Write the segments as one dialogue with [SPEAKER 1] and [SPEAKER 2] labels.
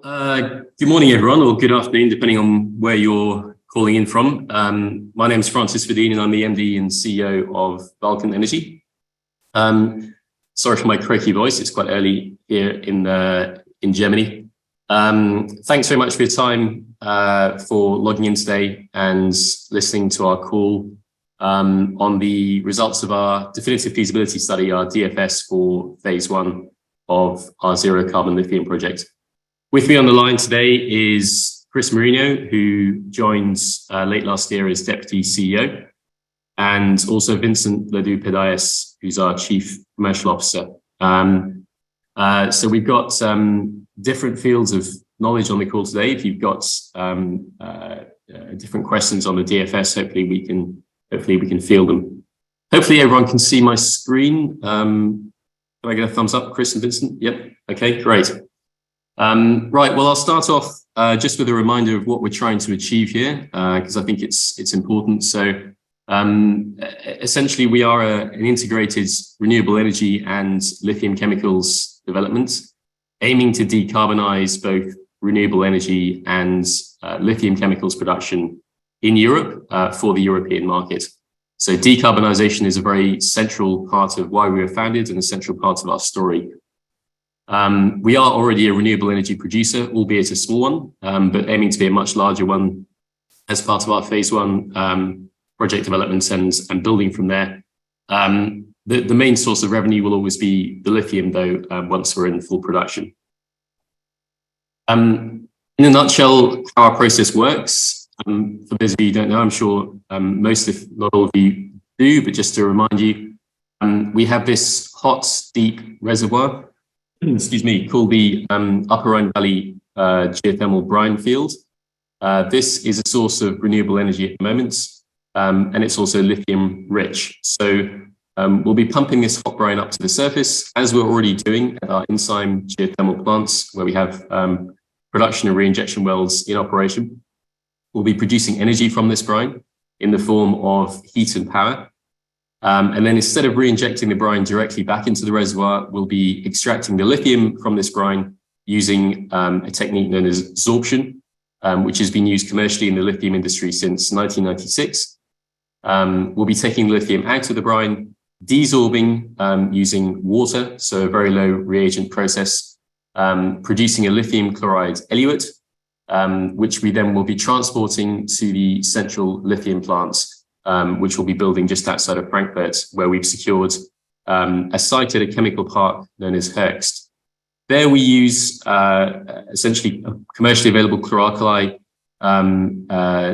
[SPEAKER 1] Good morning, everyone, or good afternoon, depending on where you're calling in from. My name is Francis Verdeen, and I'm the MD and CEO of Vulcan Energy. Sorry for my croaky voice; it's quite early here in Germany. Thanks very much for your time for logging in today and listening to our call on the results of our definitive feasibility study, our DFS for phase one of our zero carbon lithium project. With me on the line today is Chris Marino, who joined late last year as Deputy CEO, and also Vincent Ledoux-Pedayas, who's our Chief Commercial Officer. So we've got different fields of knowledge on the call today. If you've got different questions on the DFS, hopefully we can field them. Hopefully everyone can see my screen. Can I get a thumbs up, Chris and Vincent? Yep. Okay, great. Right, well, I'll start off just with a reminder of what we're trying to achieve here, because I think it's important. So essentially, we are an integrated renewable energy and lithium chemicals development, aiming to decarbonize both renewable energy and lithium chemicals production in Europe for the European market. So decarbonization is a very central part of why we were founded and a central part of our story. We are already a renewable energy producer, albeit a small one, but aiming to be a much larger one as part of our phase one project development and building from there. The main source of revenue will always be the lithium, though, once we're in full production. In a nutshell, how our process works, for those of you who don't know, I'm sure most, if not all of you do, but just to remind you, we have this hot, deep reservoir, excuse me, called the Upper Rhine Valley geothermal brine field. This is a source of renewable energy at the moment, and it's also lithium rich. So we'll be pumping this hot brine up to the surface, as we're already doing at our Insheim geothermal plants, where we have production and reinjection wells in operation. We'll be producing energy from this brine in the form of heat and power. And then instead of re-injecting the brine directly back into the reservoir, we'll be extracting the lithium from this brine using a technique known as adsorption, which has been used commercially in the lithium industry since 1996. We'll be taking lithium out of the brine, desorbing using water, so a very low reagent process, producing a lithium chloride eluate, which we then will be transporting to the central lithium plants, which we'll be building just outside of Frankfurt, where we've secured a site at a chemical park known as Höchst. There we use essentially a commercially available chlor-alkali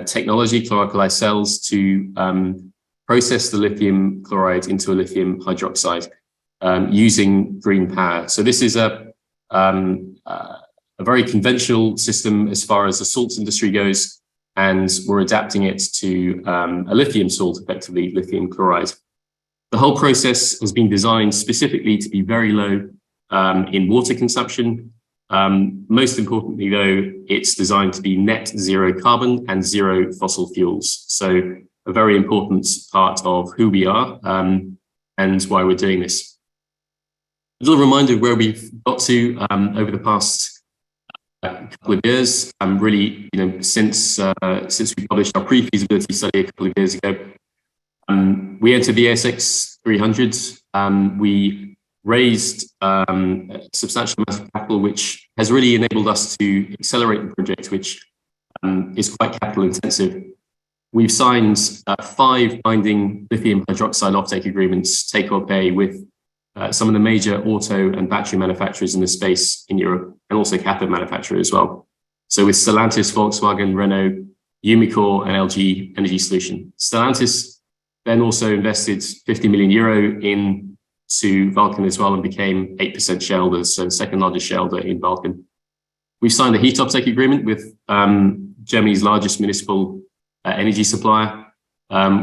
[SPEAKER 1] technology, chlor-alkali cells, to process the lithium chloride into a lithium hydroxide using green power. So this is a very conventional system as far as the salts industry goes, and we're adapting it to a lithium salt, effectively lithium chloride. The whole process has been designed specifically to be very low in water consumption. Most importantly, though, it's designed to be net zero carbon and zero fossil fuels. So a very important part of who we are and why we're doing this. A little reminder of where we've got to over the past couple of years, really, since we published our pre-feasibility study a couple of years ago. We entered the ASX 300. We raised a substantial amount of capital, which has really enabled us to accelerate the project, which is quite capital intensive. We've signed 5 binding lithium hydroxide offtake agreements, take or pay, with some of the major auto and battery manufacturers in the space in Europe, and also cathode manufacturers as well. So with Stellantis, Volkswagen, Renault, Umicore, and LG Energy Solution. Stellantis then also invested 50 million euro into Vulcan as well and became 8% shareholders, so the second largest shareholder in Vulcan. We've signed a heat offtake agreement with Germany's largest municipal energy supplier.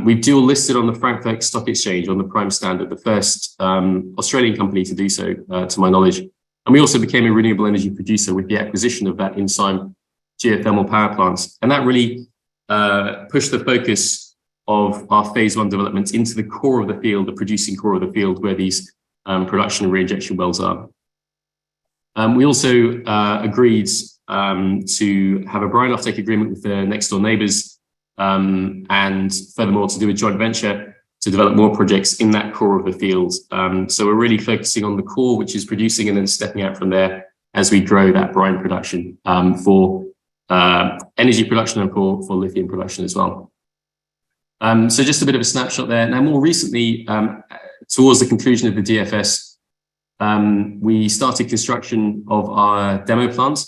[SPEAKER 1] We've dual listed on the Frankfurt Stock Exchange on the Prime Standard, the first Australian company to do so, to my knowledge. And we also became a renewable energy producer with the acquisition of that Insheim geothermal power plants. And that really pushed the focus of our phase one development into the core of the field, the producing core of the field, where these production and reinjection wells are. We also agreed to have a brine offtake agreement with the next door neighbours, and furthermore to do a joint venture to develop more projects in that core of the field. So we're really focusing on the core, which is producing, and then stepping out from there as we grow that brine production for energy production and for lithium production as well. So just a bit of a snapshot there. Now, more recently, towards the conclusion of the DFS, we started construction of our demo plant.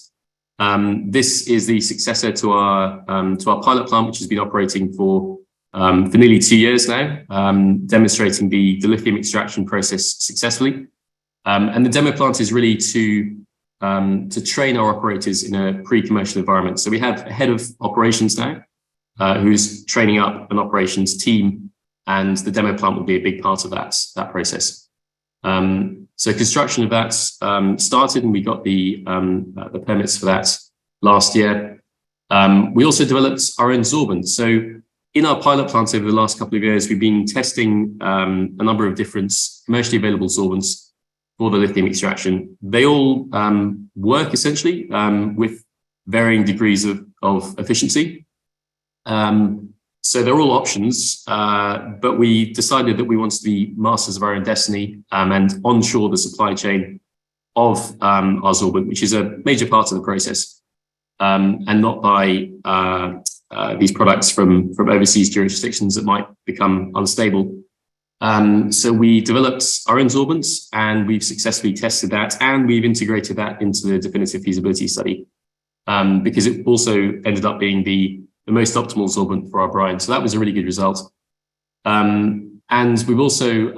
[SPEAKER 1] This is the successor to our pilot plant, which has been operating for nearly 2 years now, demonstrating the lithium extraction process successfully. And the demo plant is really to train our operators in a pre-commercial environment. So we have a head of operations now, who's training up an operations team, and the demo plant will be a big part of that process. So construction of that started, and we got the permits for that last year. We also developed our own sorbent. So in our pilot plants over the last couple of years, we've been testing a number of different commercially available sorbents for the lithium extraction. They all work essentially with varying degrees of efficiency. So they're all options, but we decided that we wanted to be masters of our own destiny and onshore the supply chain of our sorbent, which is a major part of the process, and not buy these products from overseas jurisdictions that might become unstable. So we developed our own sorbents, and we've successfully tested that, and we've integrated that into the definitive feasibility study, because it also ended up being the most optimal sorbent for our brine. So that was a really good result. And we've also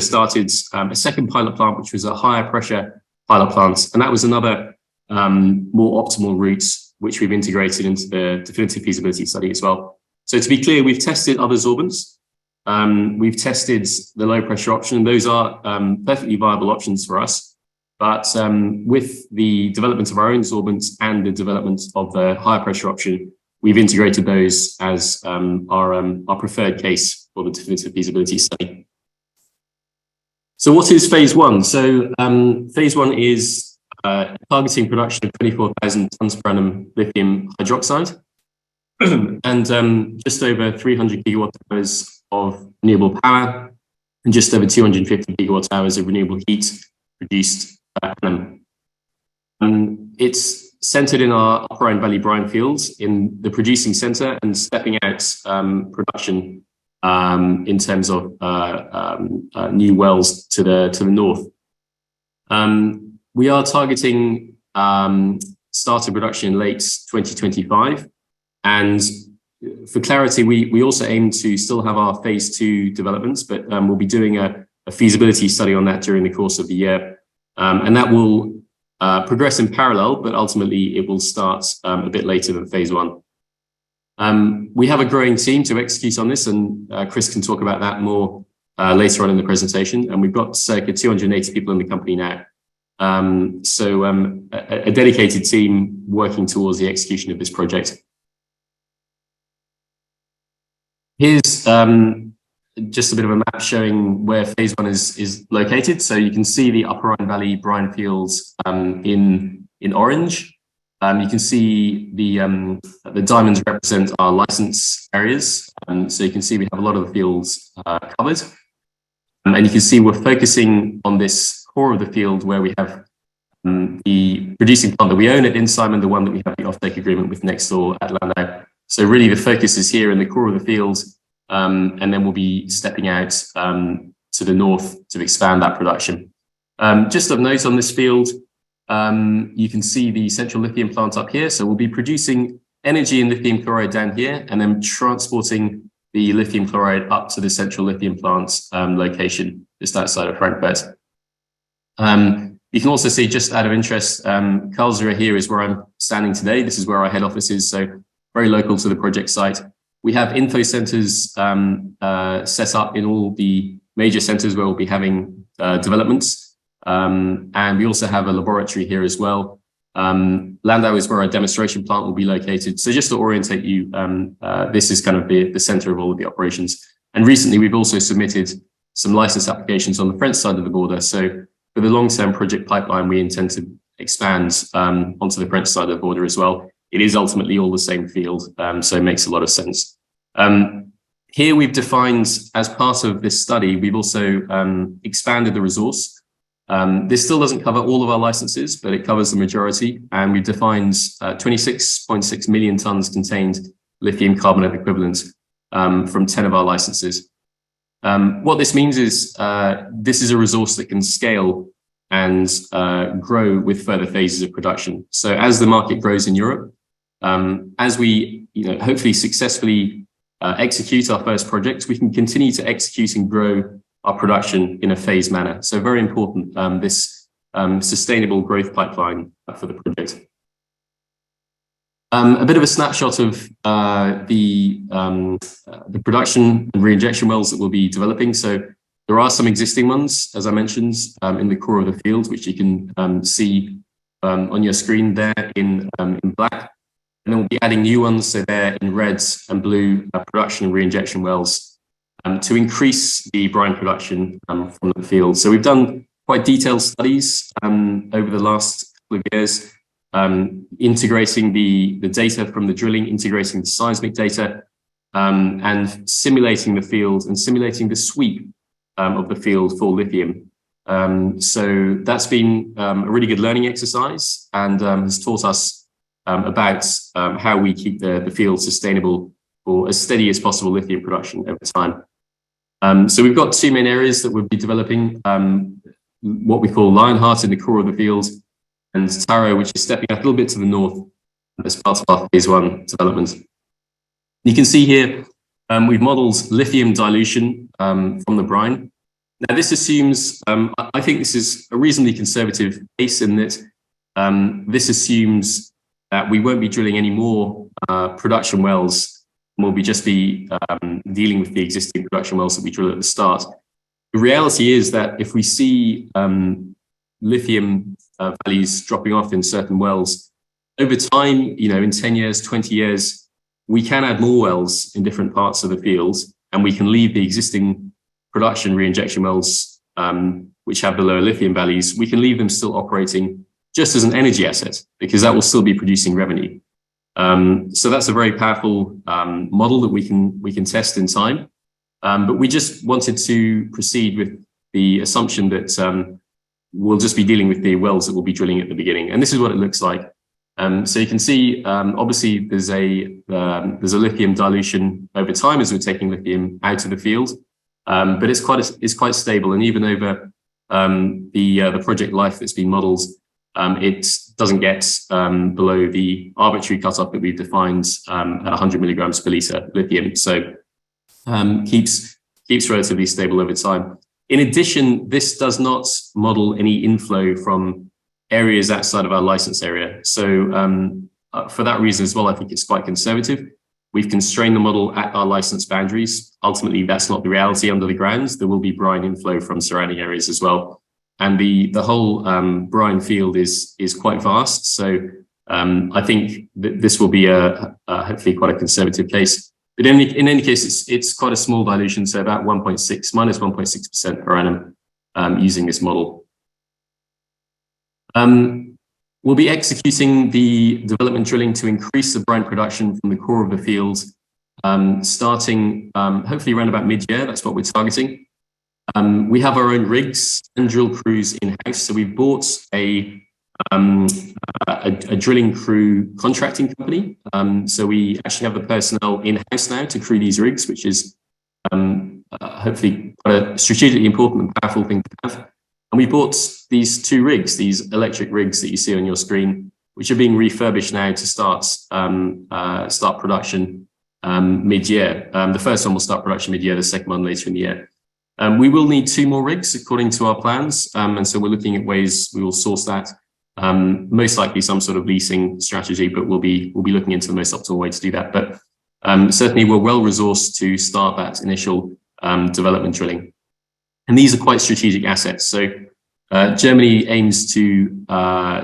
[SPEAKER 1] started a second pilot plant, which was a higher pressure pilot plant, and that was another more optimal route, which we've integrated into the definitive feasibility study as well. So to be clear, we've tested other sorbents. We've tested the low pressure option. Those are perfectly viable options for us. But with the development of our own sorbents and the development of the higher pressure option, we've integrated those as our preferred case for the definitive feasibility study. So what is phase one? So phase one is targeting production of 24,000 tons per annum lithium hydroxide and just over 300 gigawatt hours of renewable power and just over 250 gigawatt hours of renewable heat produced. It's centered in our Upper Rhine Valley brine fields in the producing center and stepping out production in terms of new wells to the north. We are targeting start of production in late 2025. And for clarity, we also aim to still have our phase two developments, but we'll be doing a feasibility study on that during the course of the year. And that will progress in parallel, but ultimately it will start a bit later than phase one. We have a growing team to execute on this, and Chris can talk about that more later on in the presentation. And we've got circa 280 people in the company now. So a dedicated team working towards the execution of this project. Here's just a bit of a map showing where phase one is located. So you can see the Upper Rhine Valley brine fields in orange. You can see the diamonds represent our license areas. So you can see we have a lot of the fields covered. And you can see we're focusing on this core of the field where we have the producing plant that we own at Insight and the one that we have the offtake agreement with next door at Landau. So really the focus is here in the core of the field, and then we'll be stepping out to the north to expand that production. Just of note on this field, you can see the central lithium plant up here. So we'll be producing energy in lithium chloride down here and then transporting the lithium chloride up to the central lithium plant location just outside of Frankfurt. You can also see, just out of interest, Karlsruhe here is where I'm standing today. This is where our head office is, so very local to the project site. We have info centers set up in all the major centers where we'll be having developments. And we also have a laboratory here as well. Landau is where our demonstration plant will be located. So just to orientate you, this is kind of the center of all of the operations. And recently we've also submitted some license applications on the French side of the border. So for the long-term project pipeline, we intend to expand onto the French side of the border as well. It is ultimately all the same field, so it makes a lot of sense. Here we've defined, as part of this study, we've also expanded the resource. This still doesn't cover all of our licenses, but it covers the majority. And we've defined 26.6 million tons contained lithium carbonate equivalent from 10 of our licenses. What this means is this is a resource that can scale and grow with further phases of production. So as the market grows in Europe, as we hopefully successfully execute our first project, we can continue to execute and grow our production in a phased manner. So very important, this sustainable growth pipeline for the project. A bit of a snapshot of the production and reinjection wells that we'll be developing. So there are some existing ones, as I mentioned, in the core of the field, which you can see on your screen there in black. And then we'll be adding new ones, so they're in red and blue, production and reinjection wells to increase the brine production from the field. So we've done quite detailed studies over the last couple of years, integrating the data from the drilling, integrating the seismic data, and simulating the field and simulating the sweep of the field for lithium. So that's been a really good learning exercise and has taught us about how we keep the field sustainable or as steady as possible lithium production over time. So we've got two main areas that we'll be developing, what we call Lionheart in the core of the field, and Taro, which is stepping out a little bit to the north as part of our phase 1 development. You can see here, we've modeled lithium dilution from the brine. Now this assumes, I think this is a reasonably conservative case in that this assumes that we won't be drilling any more production wells, and we'll just be dealing with the existing production wells that we drill at the start. The reality is that if we see lithium values dropping off in certain wells, over time, in 10 years, 20 years, we can add more wells in different parts of the field, and we can leave the existing production reinjection wells, which have the lower lithium values, we can leave them still operating just as an energy asset, because that will still be producing revenue. So that's a very powerful model that we can test in time. But we just wanted to proceed with the assumption that we'll just be dealing with the wells that we'll be drilling at the beginning. And this is what it looks like. So you can see, obviously, there's a lithium dilution over time as we're taking lithium out of the field, but it's quite stable. And even over the project life that's been modelled, it doesn't get below the arbitrary cutoff that we've defined at 100 milligrams per litre lithium. So keeps relatively stable over time. In addition, this does not model any inflow from areas outside of our license area. So for that reason as well, I think it's quite conservative. We've constrained the model at our license boundaries. Ultimately, that's not the reality under the ground. There will be brine inflow from surrounding areas as well. And the whole brine field is quite vast. So I think that this will be hopefully quite a conservative case. But in any case, it's quite a small dilution, so about minus 1.6% per annum using this model. We'll be executing the development drilling to increase the brine production from the core of the field, starting hopefully around about mid-year. That's what we're targeting. We have our own rigs and drill crews in-house, so we've bought a drilling crew contracting company. So we actually have the personnel in-house now to crew these rigs, which is hopefully quite a strategically important and powerful thing to have. And we bought these two rigs, these electric rigs that you see on your screen, which are being refurbished now to start production mid-year. The first one will start production mid-year, the second one later in the year. We will need 2 more rigs according to our plans, and so we're looking at ways we will source that. Most likely some sort of leasing strategy, but we'll be looking into the most optimal way to do that. But certainly we're well resourced to start that initial development drilling. And these are quite strategic assets. So Germany aims to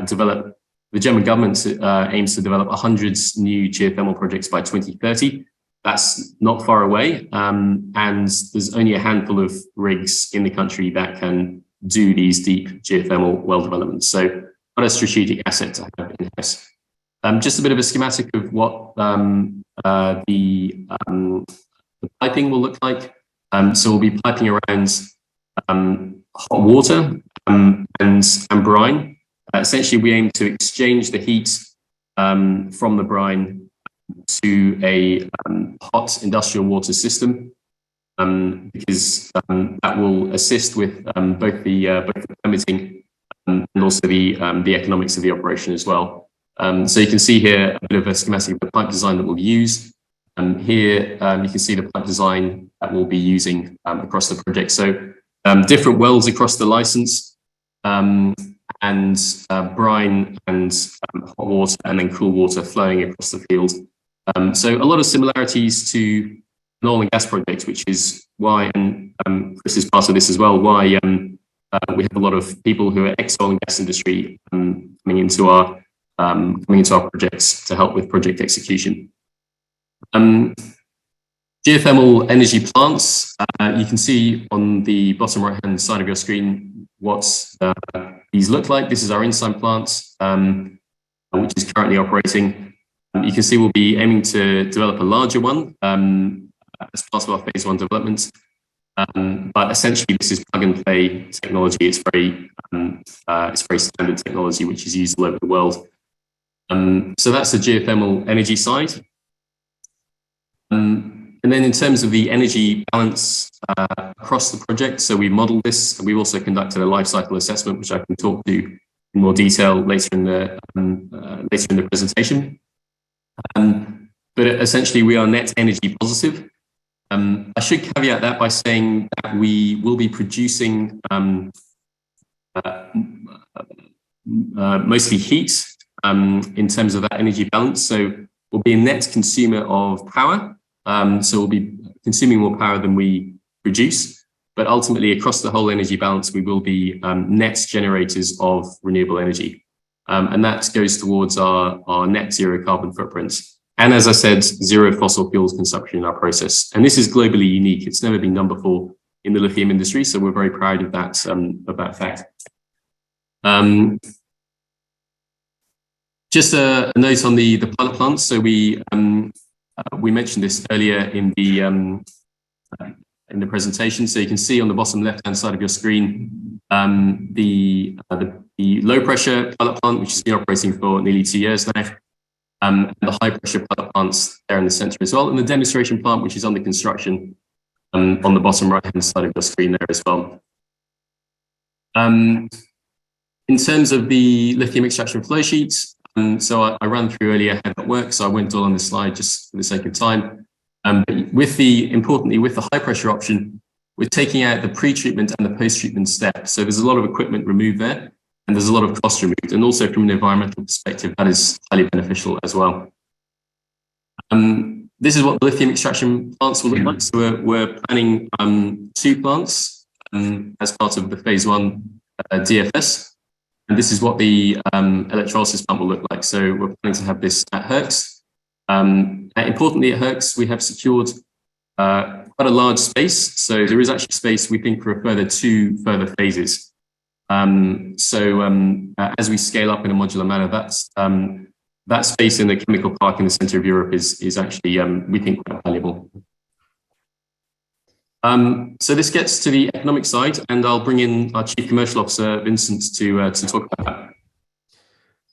[SPEAKER 1] develop, the German government aims to develop 100 new geothermal projects by 2030. That's not far away. And there's only a handful of rigs in the country that can do these deep geothermal well developments. So quite a strategic asset to have in-house. Just a bit of a schematic of what the piping will look like. So we'll be piping around hot water and brine. Essentially, we aim to exchange the heat from the brine to a hot industrial water system, because that will assist with both the permitting and also the economics of the operation as well. So you can see here a bit of a schematic of the pipe design that we'll use. Here you can see the pipe design that we'll be using across the project. So different wells across the license, and brine and hot water and then cool water flowing across the field. So a lot of similarities to an oil and gas project, which is why, and Chris is part of this as well, why we have a lot of people who are ex-oil and gas industry coming into our projects to help with project execution. Geothermal energy plants, you can see on the bottom right-hand side of your screen what these look like. This is our Ensign plant, which is currently operating. You can see we'll be aiming to develop a larger one as part of our phase 1 development. But essentially, this is plug-and-play technology. It's very standard technology, which is used all over the world. So that's the geothermal energy side. And then in terms of the energy balance across the project, so we modeled this, and we've also conducted a life cycle assessment, which I can talk to in more detail later in the presentation. But essentially, we are net energy positive. I should caveat that by saying that we will be producing mostly heat in terms of that energy balance. So we'll be a net consumer of power. So we'll be consuming more power than we produce. But ultimately, across the whole energy balance, we will be net generators of renewable energy. And that goes towards our net zero carbon footprint. And as I said, zero fossil fuels consumption in our process. And this is globally unique. It's never been done before in the lithium industry. So we're very proud of that fact. Just a note on the pilot plant. So we mentioned this earlier in the presentation. So you can see on the bottom left-hand side of your screen the low pressure pilot plant, which has been operating for nearly 2 years now. And the high pressure pilot plants there in the center as well, and the demonstration plant, which is under construction on the bottom right-hand side of your screen there as well. In terms of the lithium extraction flow sheets, so I ran through earlier how that works, so I won't dwell on this slide just for the sake of time. But importantly, with the high pressure option, we're taking out the pre-treatment and the post-treatment step. So there's a lot of equipment removed there, and there's a lot of cost removed. And also from an environmental perspective, that is highly beneficial as well. This is what the lithium extraction plants will look like. So we're planning 2 plants as part of the phase 1 DFS. And this is what the electrolysis plant will look like. So we're planning to have this at Herx. Importantly, at Herx, we have secured quite a large space. So there is actually space, we think, for a further 2 further phases. As we scale up in a modular manner, that space in the chemical park in the center of Europe is actually, we think, quite valuable. So this gets to the economic side, and I'll bring in our Chief Commercial Officer, Vincent, to talk about that.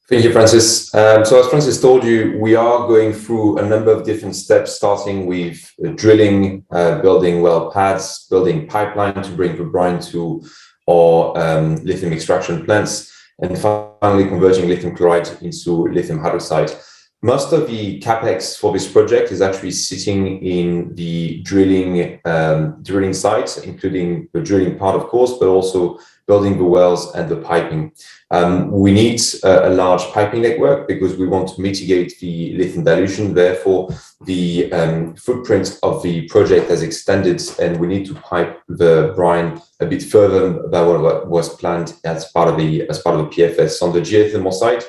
[SPEAKER 2] Thank you, Francis. So as Francis told you, we are going through a number of different steps, starting with drilling, building well pads, building pipeline to bring the brine to our lithium extraction plants, and finally converting lithium chloride into lithium hydroxide. Most of the capex for this project is actually sitting in the drilling sites, including the drilling part, of course, but also building the wells and the piping. We need a large piping network because we want to mitigate the lithium dilution. Therefore, the footprint of the project has extended, and we need to pipe the brine a bit further than what was planned as part of the PFS. On the geothermal side,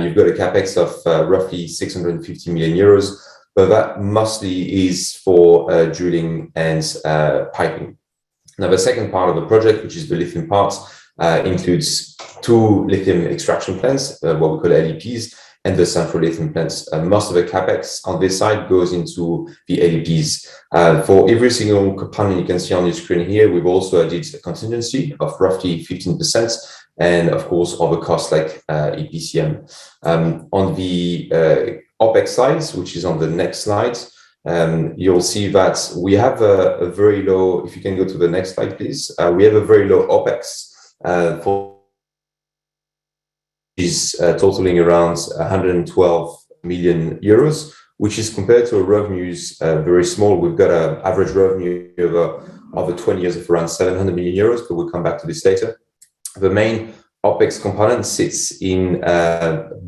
[SPEAKER 2] you've got a capex of roughly 650 million euros, but that mostly is for drilling and piping. Now, the second part of the project, which is the lithium part, includes 2 lithium extraction plants, what we call LEPs, and the central lithium plants. Most of the capex on this side goes into the LEPs. For every single component you can see on your screen here, we've also added a contingency of roughly 15%, and of course, other costs like EPCM. On the OPEX side, which is on the next slide, you'll see that we have a very low, if you can go to the next slide, please. We have a very low OPEX for is totaling around 112 million euros, which is compared to our revenues very small. We've got an average revenue over 20 years of around 700 million euros, but we'll come back to this later. The main OPEX component sits in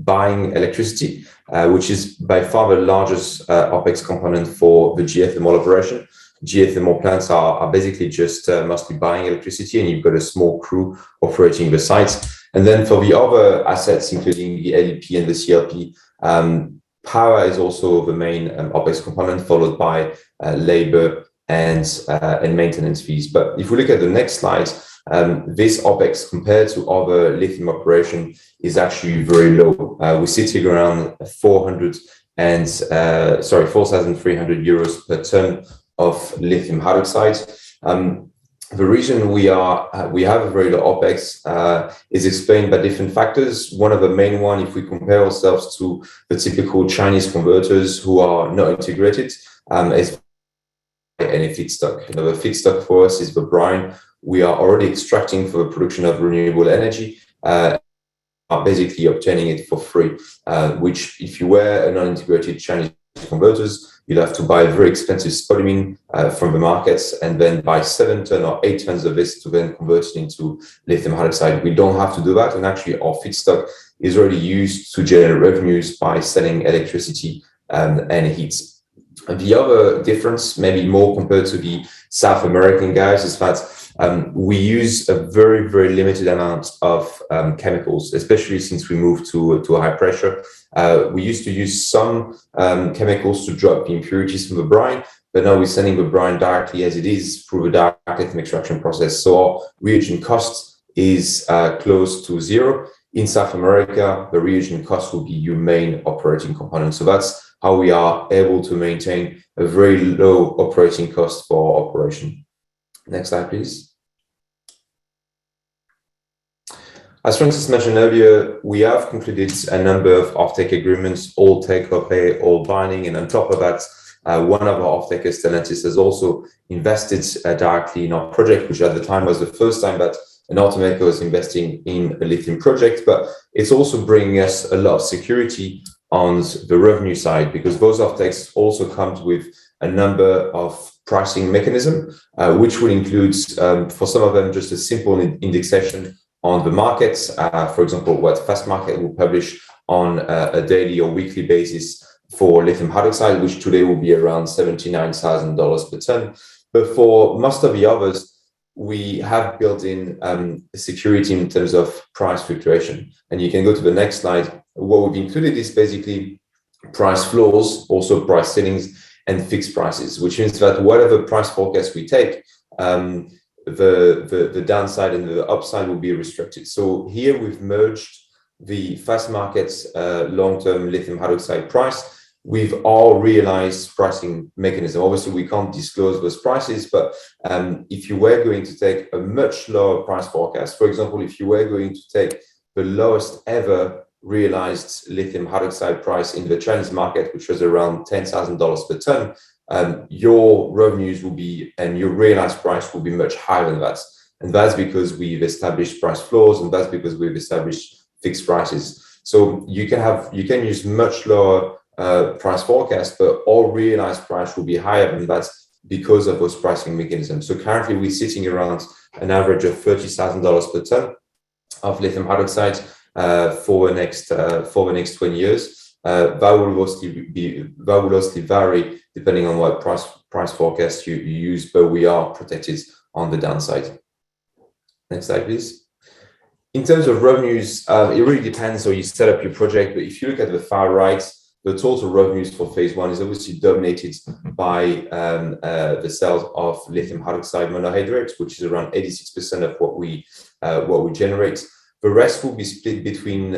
[SPEAKER 2] buying electricity, which is by far the largest OPEX component for the geothermal operation. Geothermal plants are basically just mostly buying electricity, and you've got a small crew operating the sites. And then for the other assets, including the LEP and the CLP, power is also the main OPEX component, followed by labor and maintenance fees. But if we look at the next slide, this OPEX compared to other lithium operation is actually very low. We're sitting around 4,300 euros per ton of lithium hydroxide. The reason we have a very low OPEX is explained by different factors. One of the main one, if we compare ourselves to the typical Chinese converters who are not integrated, is any feedstock. You know, the feedstock for us is the brine. We are already extracting for the production of renewable energy, are basically obtaining it for free, which if you were a non-integrated Chinese converters, you'd have to buy very expensive spodumene from the markets and then buy 7 ton or 8 tons of this to then convert it into lithium hydroxide. We don't have to do that. And actually our feedstock is already used to generate revenues by selling electricity and heat. And the other difference, maybe more compared to the South American guys, is that we use a very, very limited amount of chemicals, especially since we moved to a high pressure. We used to use some chemicals to drop the impurities from the brine, but now we're sending the brine directly as it is through the direct lithium extraction process. So our reagent cost is close to zero. In South America, the reagent cost will be your main operating component. So that's how we are able to maintain a very low operating cost for our operation. Next slide, please. As Francis mentioned earlier, we have concluded a number of offtake agreements, all take or pay, all binding. And on top of that, one of our offtakers, Stellantis, has also invested directly in our project, which at the time was the first time that an automaker was investing in a lithium project. But it's also bringing us a lot of security on the revenue side, because those offtakes also come with a number of pricing mechanism, which will include, for some of them, just a simple indexation on the markets. For example, what Fast Market will publish on a daily or weekly basis for lithium hydroxide, which today will be around $79,000 per ton. But for most of the others, we have built in security in terms of price fluctuation. And you can go to the next slide. What we've included is basically price floors, also price ceilings, and fixed prices, which means that whatever price forecast we take, the downside and the upside will be restricted. So here we've merged the Fast Market's long-term lithium hydroxide price with our realized pricing mechanism. Obviously, we can't disclose those prices, but if you were going to take a much lower price forecast, for example, if you were going to take the lowest ever realized lithium hydroxide price in the Chinese market, which was around $10,000 per ton, your revenues will be, and your realized price will be much higher than that. And that's because we've established price floors, and that's because we've established fixed prices. So you can use much lower price forecast, but all realized price will be higher than that because of those pricing mechanisms. So currently we're sitting around an average of $30,000 per ton of lithium hydroxide for the next 20 years. That will mostly vary depending on what price forecast you use, but we are protected on the downside. Next slide, please. In terms of revenues, it really depends how you set up your project. But if you look at the far right, the total revenues for phase one is obviously dominated by the sales of lithium hydroxide monohydrate, which is around 86% of what we generate. The rest will be split between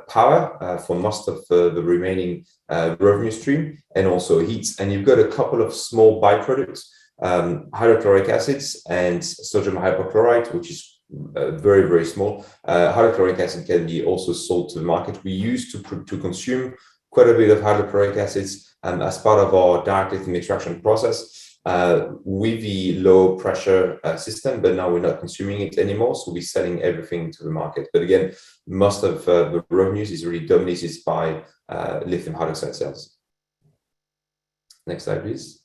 [SPEAKER 2] power for most of the remaining revenue stream, and also heat. And you've got a couple of small byproducts, hydrochloric acids and sodium hypochlorite, which is very, very small. Hydrochloric acid can be also sold to the market. We used to consume quite a bit of hydrochloric acids as part of our direct lithium extraction process with the low pressure system, but now we're not consuming it anymore. So we're selling everything to the market. But again, most of the revenues is really dominated by lithium hydroxide sales. Next slide, please.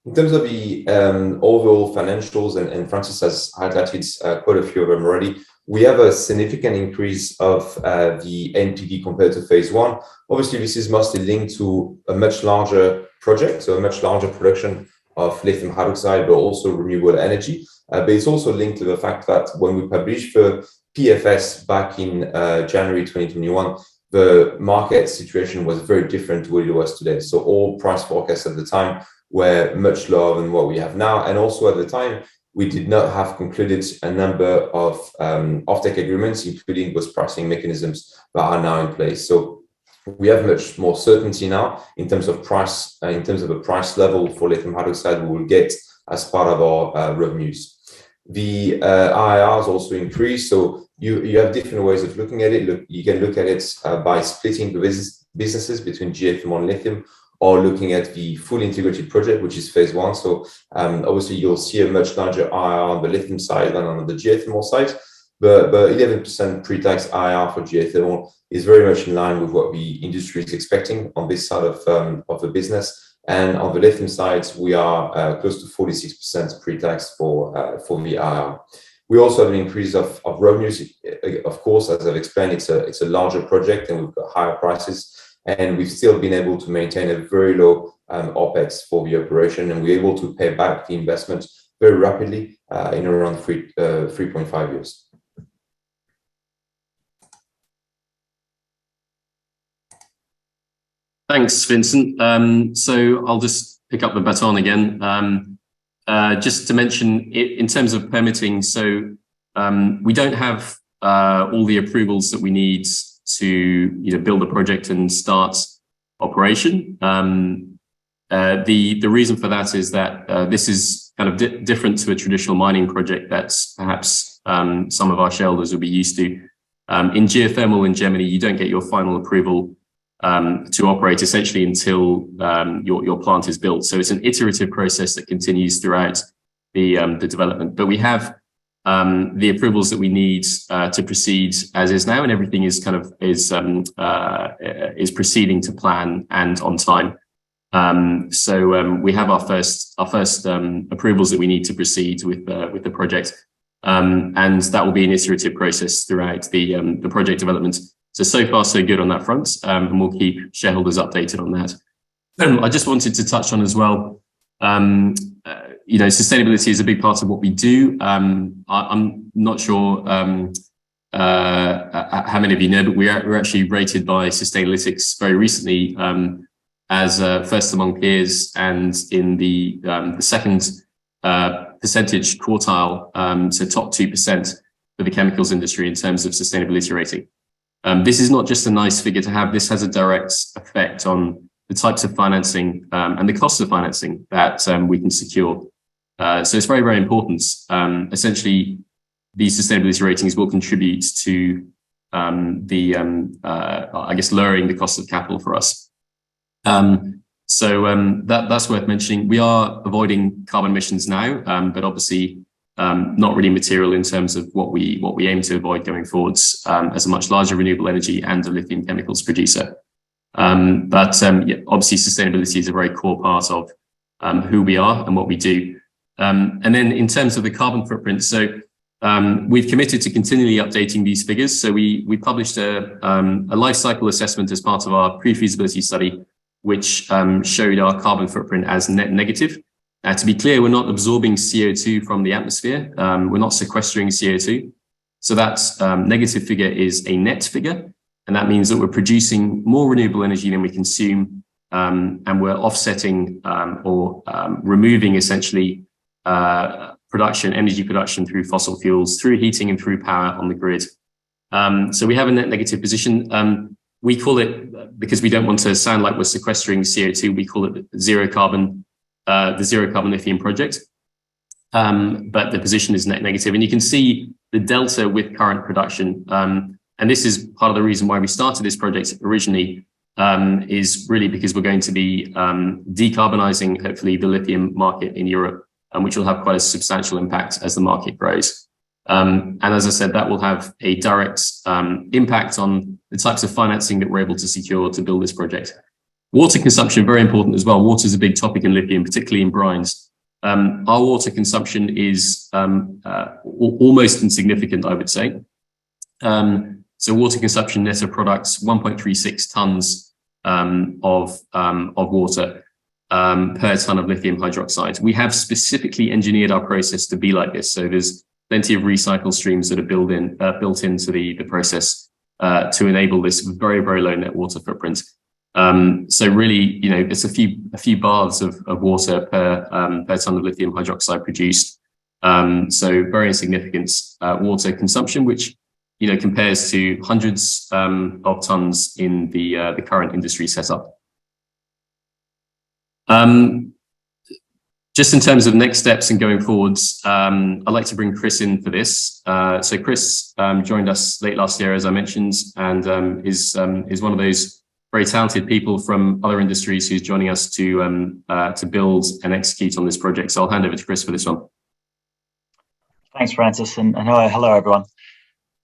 [SPEAKER 2] In terms of the overall financials, and Francis has highlighted quite a few of them already, we have a significant increase of the NPV compared to phase one. Obviously, this is mostly linked to a much larger project, so a much larger production of lithium hydroxide, but also renewable energy. But it's also linked to the fact that when we published the PFS back in January 2021, the market situation was very different to what it was today. So all price forecasts at the time were much lower than what we have now. And also at the time, we did not have concluded a number of offtake agreements, including those pricing mechanisms that are now in place. So we have much more certainty now in terms of price, in terms of a price level for lithium hydroxide we will get as part of our revenues. The IRRs also increase. So you have different ways of looking at it. Look, you can look at it by splitting the businesses between geothermal and lithium, or looking at the full integrated project, which is phase one. So obviously you'll see a much larger IRR on the lithium side than on the geothermal side, but 11% pre-tax IRR for geothermal is very much in line with what the industry is expecting on this side of the business. And on the lithium side, we are close to 46% pre-tax for the IRR. We also have an increase of revenues. Of course, as I've explained, it's a larger project and we've got higher prices. And we've still been able to maintain a very low OPEX for the operation, and we're able to pay back the investment very rapidly in around 3.5 years.
[SPEAKER 1] Thanks, Vincent. So I'll just pick up the baton again. Just to mention, in terms of permitting, so we don't have all the approvals that we need to build a project and start operation. The reason for that is that this is kind of different to a traditional mining project that's perhaps some of our shareholders will be used to. In geothermal in Germany, you don't get your final approval to operate essentially until your plant is built. So it's an iterative process that continues throughout the development. But we have the approvals that we need to proceed as is now, and everything is kind of is proceeding to plan and on time. So we have our first approvals that we need to proceed with the project, and that will be an iterative process throughout the project development. So far so good on that front, and we'll keep shareholders updated on that. I just wanted to touch on as well. Sustainability is a big part of what we do. I'm not sure how many of you know, but we're actually rated by Sustainalytics very recently as first among peers and in the second percentage quartile, so top 2% for the chemicals industry in terms of sustainability rating. This is not just a nice figure to have. This has a direct effect on the types of financing and the cost of financing that we can secure. So it's very, very important. Essentially, these sustainability ratings will contribute to lowering the cost of capital for us. That's worth mentioning. We are avoiding carbon emissions now, but obviously not really material in terms of what we aim to avoid going forwards as a much larger renewable energy and a lithium chemicals producer. Obviously, sustainability is a very core part of who we are and what we do. And then in terms of the carbon footprint, so we've committed to continually updating these figures. So we published a life cycle assessment as part of our pre-feasibility study, which showed our carbon footprint as net negative. To be clear, we're not absorbing CO2 from the atmosphere. We're not sequestering CO2. So that negative figure is a net figure. And that means that we're producing more renewable energy than we consume, and we're offsetting or removing essentially energy production through fossil fuels, through heating and through power on the grid. So we have a net negative position. We call it, because we don't want to sound like we're sequestering CO2, we call it the zero carbon lithium project. But the position is net negative. And you can see the delta with current production. And this is part of the reason why we started this project originally, is really because we're going to be decarbonizing, hopefully, the lithium market in Europe, which will have quite a substantial impact as the market grows. And as I said, that will have a direct impact on the types of financing that we're able to secure to build this project. Water consumption, very important as well. Water is a big topic in lithium, particularly in brines. Our water consumption is almost insignificant, I would say. So water consumption net of products, 1.36 tons of water per ton of lithium hydroxide. We have specifically engineered our process to be like this. So there's plenty of recycle streams that are built into the process to enable this very, very low net water footprint. So really, it's a few baths of water per ton of lithium hydroxide produced. So very insignificant water consumption, which compares to hundreds of tons in the current industry setup. Just in terms of next steps and going forwards, I'd like to bring Chris in for this. So Chris joined us late last year, as I mentioned, and is one of those very talented people from other industries who's joining us to build and execute on this project. So I'll hand over to Chris for this one.
[SPEAKER 3] Thanks, Francis, and hello everyone.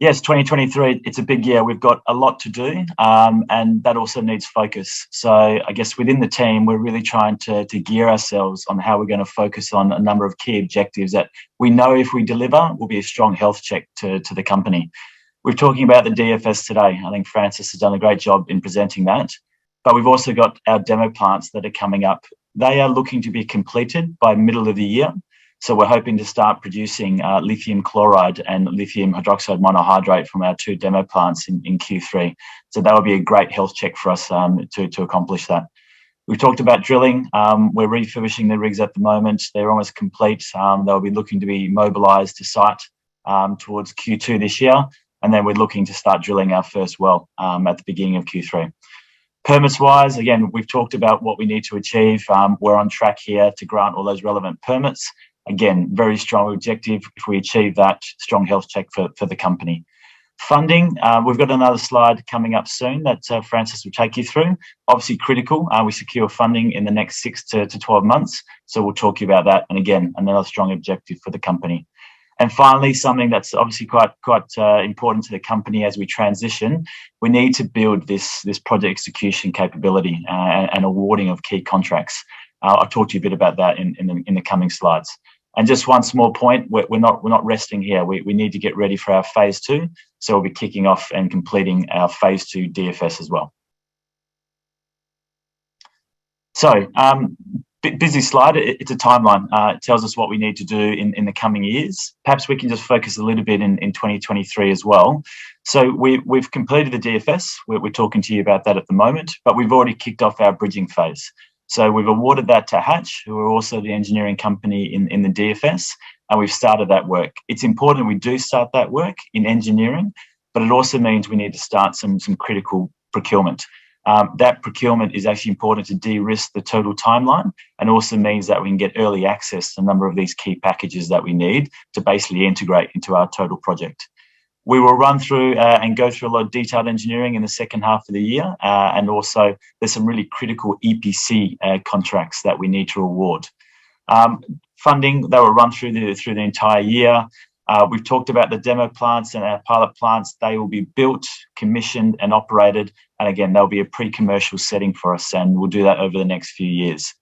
[SPEAKER 3] Yes, 2023, it's a big year. We've got a lot to do, and that also needs focus. So I guess within the team, we're really trying to gear ourselves on how we're going to focus on a number of key objectives that we know if we deliver will be a strong health check to the company. We're talking about the DFS today. I think Francis has done a great job in presenting that. But we've also got our demo plants that are coming up. They are looking to be completed by middle of the year. So we're hoping to start producing lithium chloride and lithium hydroxide monohydrate from our 2 demo plants in Q3. So that will be a great health check for us to accomplish that. We've talked about drilling. We're refurbishing the rigs at the moment. They're almost complete. They'll be looking to be mobilised to site towards Q2 this year. And then we're looking to start drilling our first well at the beginning of Q3. Permits-wise, again, we've talked about what we need to achieve. We're on track here to grant all those relevant permits. Again, very strong objective. If we achieve that, strong health check for the company. Funding, we've got another slide coming up soon that Francis will take you through. Obviously critical. We secure funding in the next 6 to 12 months. So we'll talk to you about that. And again, another strong objective for the company. And finally, something that's obviously quite important to the company as we transition, we need to build this project execution capability and awarding of key contracts. I'll talk to you a bit about that in the coming slides. And just one small point, we're not resting here. We need to get ready for our phase 2. So we'll be kicking off and completing our phase 2 DFS as well. So busy slide. It's a timeline. It tells us what we need to do in the coming years. Perhaps we can just focus a little bit in 2023 as well. So we've completed the DFS. We're talking to you about that at the moment, but we've already kicked off our bridging phase. So we've awarded that to Hatch, who are also the engineering company in the DFS, and we've started that work. It's important we do start that work in engineering, but it also means we need to start some critical procurement. That procurement is actually important to de-risk the total timeline, and also means that we can get early access to a number of these key packages that we need to basically integrate into our total project. We will run through and go through a lot of detailed engineering in the second half of the year, and also there's some really critical EPC contracts that we need to award. Funding, they will run through the entire year. We've talked about the demo plants and our pilot plants. They will be built, commissioned and operated. And again, they'll be a pre-commercial setting for us, and we'll do that over the next few years.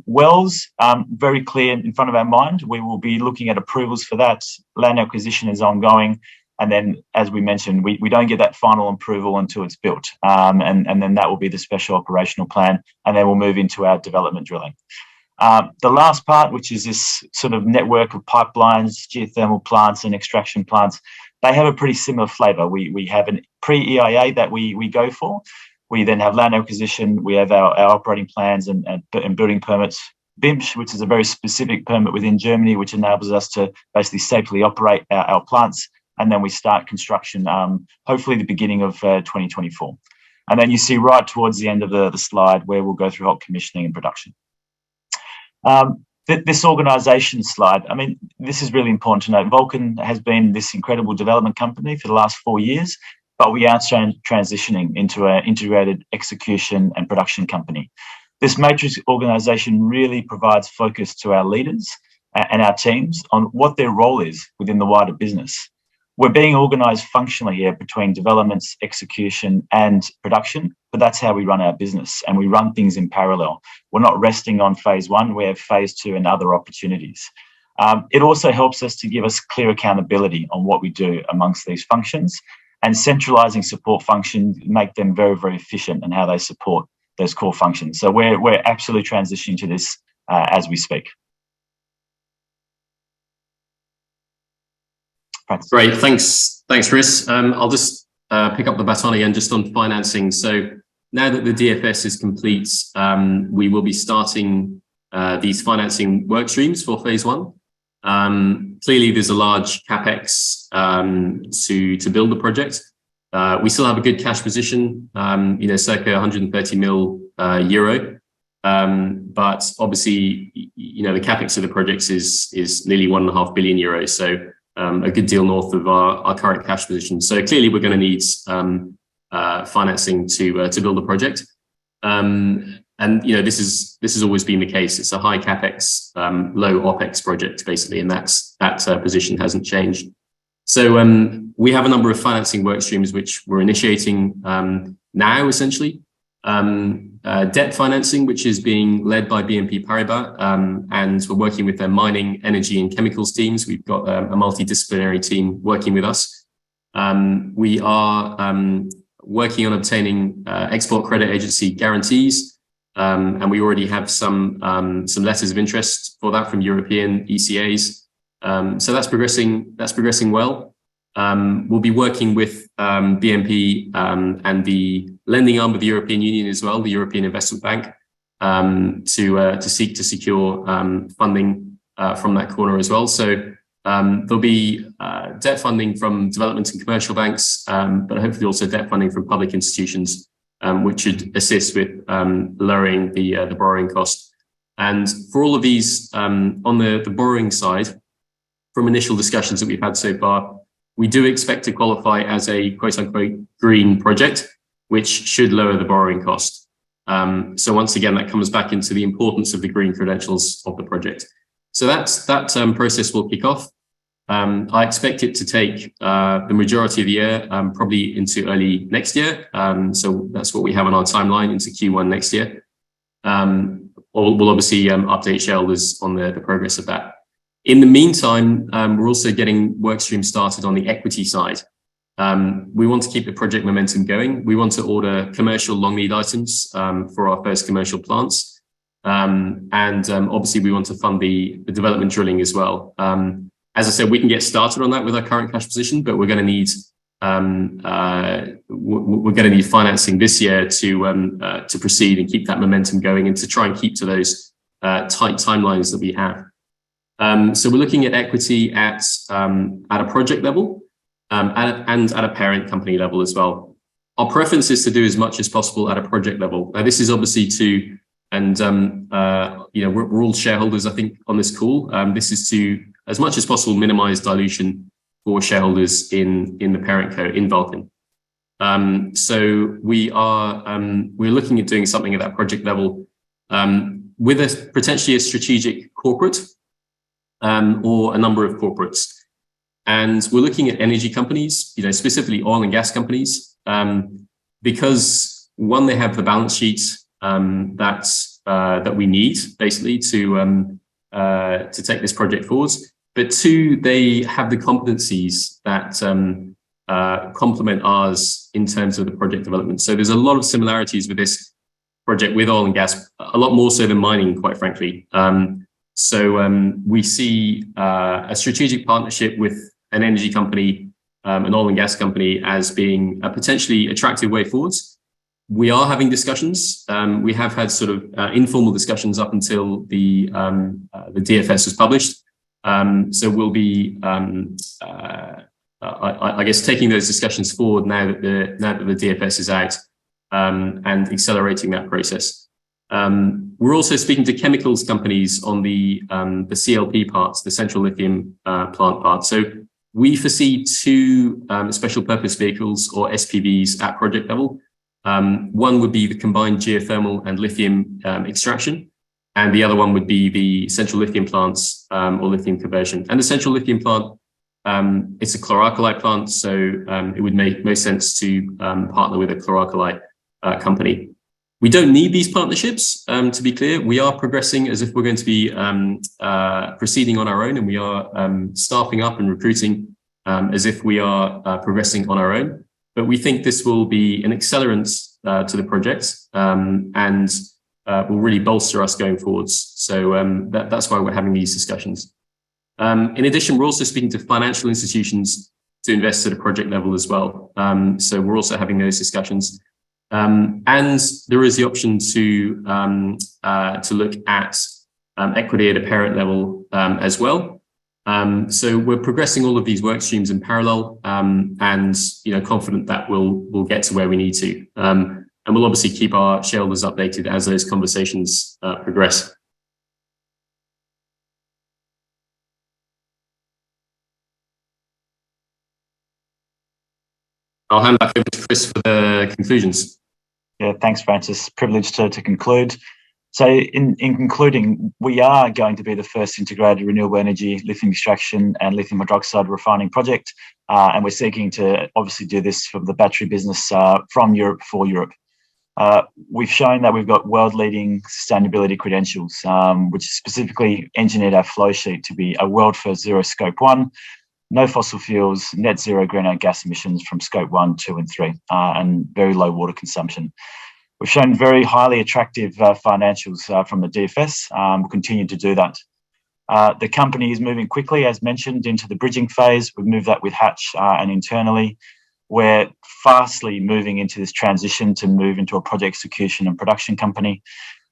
[SPEAKER 3] Wells, very clear in front of our mind. We will be looking at approvals for that. Land acquisition is ongoing. And then, as we mentioned, we don't get that final approval until it's built. And then that will be the special operational plan. And then we'll move into our development drilling. The last part, which is this sort of network of pipelines, geothermal plants and extraction plants, they have a pretty similar flavour. We have an pre-EIA that we go for. We then have land acquisition. We have our operating plans and building permits. BIMSCH, which is a very specific permit within Germany, which enables us to basically safely operate our plants. And then we start construction, hopefully the beginning of 2024. And then you see right towards the end of the slide where we'll go through hot commissioning and production. This organisation slide, I mean, this is really important to note. Vulcan has been this incredible development company for the last 4 years, but we are transitioning into an integrated execution and production company. This matrix organisation really provides focus to our leaders and our teams on what their role is within the wider business. We're being organised functionally here between developments, execution and production, but that's how we run our business, and we run things in parallel. We're not resting on phase one, we have phase two and other opportunities. It also helps us to give us clear accountability on what we do amongst these functions, and centralising support functions make them very, very efficient in how they support those core functions. So we're absolutely transitioning to this as we speak.
[SPEAKER 1] Great, thanks, Chris. I'll just pick up the baton again just on financing. So now that the DFS is complete, we will be starting these financing work streams for phase one. Clearly, there's a large capex to build the project. We still have a good cash position, circa 130 mil euro. But obviously, the capex of the projects is nearly 1.5 billion euros. So a good deal north of our current cash position. So clearly, we're going to need financing to build the project. And this has always been the case. It's a high capex, low opex project basically, and that position hasn't changed. So we have a number of financing work streams which we're initiating now, essentially. Debt financing, which is being led by BNP Paribas, and we're working with their mining, energy and chemicals teams. We've got a multidisciplinary team working with us. We are working on obtaining export credit agency guarantees, and we already have some letters of interest for that from European ECAs. So that's progressing well. We'll be working with BNP and the lending arm of the European Union as well, the European Investment Bank, to seek to secure funding from that corner as well. So there'll be debt funding from development and commercial banks, but hopefully also debt funding from public institutions, which should assist with lowering the borrowing cost. And for all of these, on the borrowing side, from initial discussions that we've had so far, we do expect to qualify as a quote-unquote green project, which should lower the borrowing cost. So once again, that comes back into the importance of the green credentials of the project. So that process will kick off. I expect it to take the majority of the year, probably into early next year. So that's what we have on our timeline, into Q1 next year. We'll obviously update shareholders on the progress of that. In the meantime, we're also getting work streams started on the equity side. We want to keep the project momentum going. We want to order commercial long lead items for our first commercial plants. And obviously, we want to fund the development drilling as well. As I said, we can get started on that with our current cash position, but we're going to need financing this year to proceed and keep that momentum going, and to try and keep to those tight timelines that we have. So we're looking at equity at a project level and at a parent company level as well. Our preference is to do as much as possible at a project level. Now, this is obviously we're all shareholders, I think, on this call. This is to, as much as possible, minimize dilution for shareholders in the parent co, in Vulcan. So we're looking at doing something at that project level with potentially a strategic corporate. Or a number of corporates. And we're looking at energy companies, specifically oil and gas companies, because one, they have the balance sheet that we need basically to take this project forward. But two, they have the competencies that complement ours in terms of the project development. So there's a lot of similarities with this project with oil and gas, a lot more so than mining, quite frankly. So we see a strategic partnership with an energy company an oil and gas company as being a potentially attractive way forwards. We are having discussions. We have had sort of informal discussions up until the DFS was published. So we'll be, I guess, taking those discussions forward now that the DFS is out, and accelerating that process. We're also speaking to chemicals companies on the CLP parts, the central lithium plant part. So we foresee two special purpose vehicles, or SPVs, at project level. One would be the combined geothermal and lithium extraction, and the other one would be the central lithium plants, or lithium conversion. And the central lithium plant, it's a chlor-alkali plant, so it would make most sense to partner with a chlor-alkali company. We don't need these partnerships, to be clear. We are progressing as if we're going to be proceeding on our own, and we are staffing up and recruiting as if we are progressing on our own. But we think this will be an accelerant to the project, and will really bolster us going forwards. So that's why we're having these discussions. In addition, we're also speaking to financial institutions to invest at a project level as well. So we're also having those discussions. And there is the option to look at equity at a parent level as well. So we're progressing all of these work streams in parallel, and confident that we'll get to where we need to. And we'll obviously keep our shareholders updated as those conversations progress. I'll hand back over to Chris for the conclusions.
[SPEAKER 3] Yeah, thanks, Francis. Privileged to conclude. So in concluding, we are going to be the first integrated renewable energy lithium extraction and lithium hydroxide refining project. And we're seeking to obviously do this from the battery business from Europe for Europe. We've shown that we've got world-leading sustainability credentials, which specifically engineered our flow sheet to be a world first zero scope 1, no fossil fuels, net zero greenhouse gas emissions from scope 1, 2 and 3, and very low water consumption. We've shown very highly attractive financials from the DFS. We'll continue to do that. The company is moving quickly, as mentioned, into the bridging phase. We've moved that with Hatch and internally. We're fastly moving into this transition to move into a project execution and production company.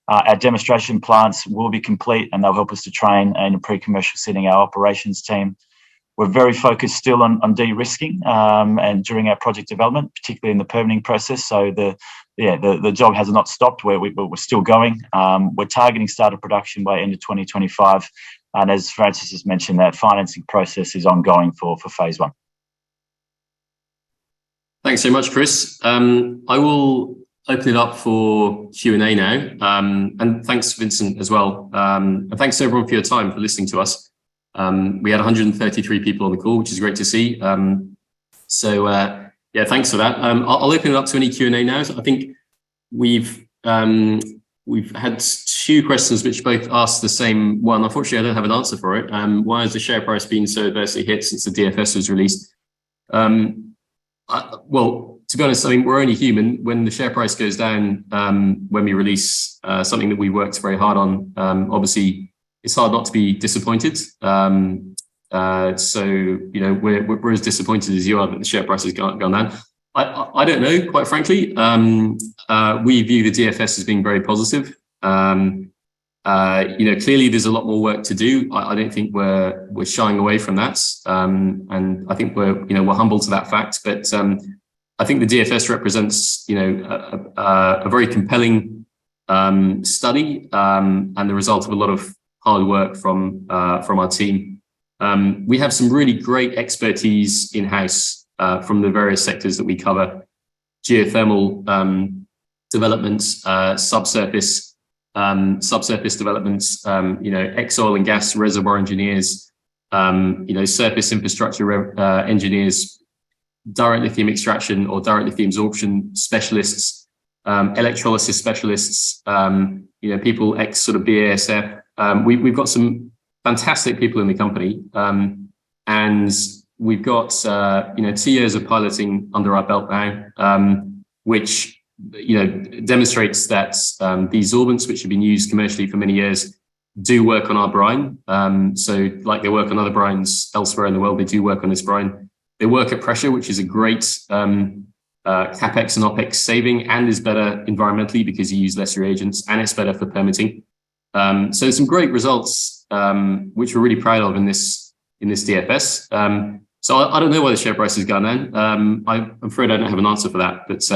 [SPEAKER 3] Our demonstration plants will be complete, and they'll help us to train in a pre-commercial setting our operations team. We're very focused still on de-risking and during our project development, particularly in the permitting process. So the job has not stopped. We're still going. We're targeting start of production by end of 2025. And as Francis has mentioned, that financing process is ongoing for phase 1.
[SPEAKER 1] Thanks so much, Chris. I will open it up for Q&A now. And thanks, Vincent, as well. And thanks to everyone for your time, for listening to us. We had 133 people on the call, which is great to see. Yeah, thanks for that. I'll open it up to any Q&A now. So I think we've had two questions which both ask the same one. Unfortunately, I don't have an answer for it. Why has the share price been so adversely hit since the DFS was released? Well, to be honest, I mean, we're only human. When the share price goes down, when we release something that we worked very hard on, obviously it's hard not to be disappointed. So, we're as disappointed as you are that the share price has gone down. I don't know, quite frankly. We view the DFS as being very positive. Clearly there's a lot more work to do. I don't think we're shying away from that. And I think we're humble to that fact. But I think the DFS represents, a very compelling study and the result of a lot of hard work from our team. We have some really great expertise in-house from the various sectors that we cover: geothermal developments, subsurface developments, ex-oil and gas reservoir engineers, surface infrastructure engineers, direct lithium extraction or direct lithium absorption specialists, electrolysis specialists, people ex sort of BASF. We've got some fantastic people in the company, and we've got 2 years of piloting under our belt now, which demonstrates that these sorbents, which have been used commercially for many years, do work on our brine. So like they work on other brines elsewhere in the world, they do work on this brine. They work at pressure, which is a great CapEx and OpEx saving, and is better environmentally because you use less reagents, and it's better for permitting. So some great results, which we're really proud of in this DFS. So I don't know why the share price has gone down. I'm afraid I don't have an answer for that, but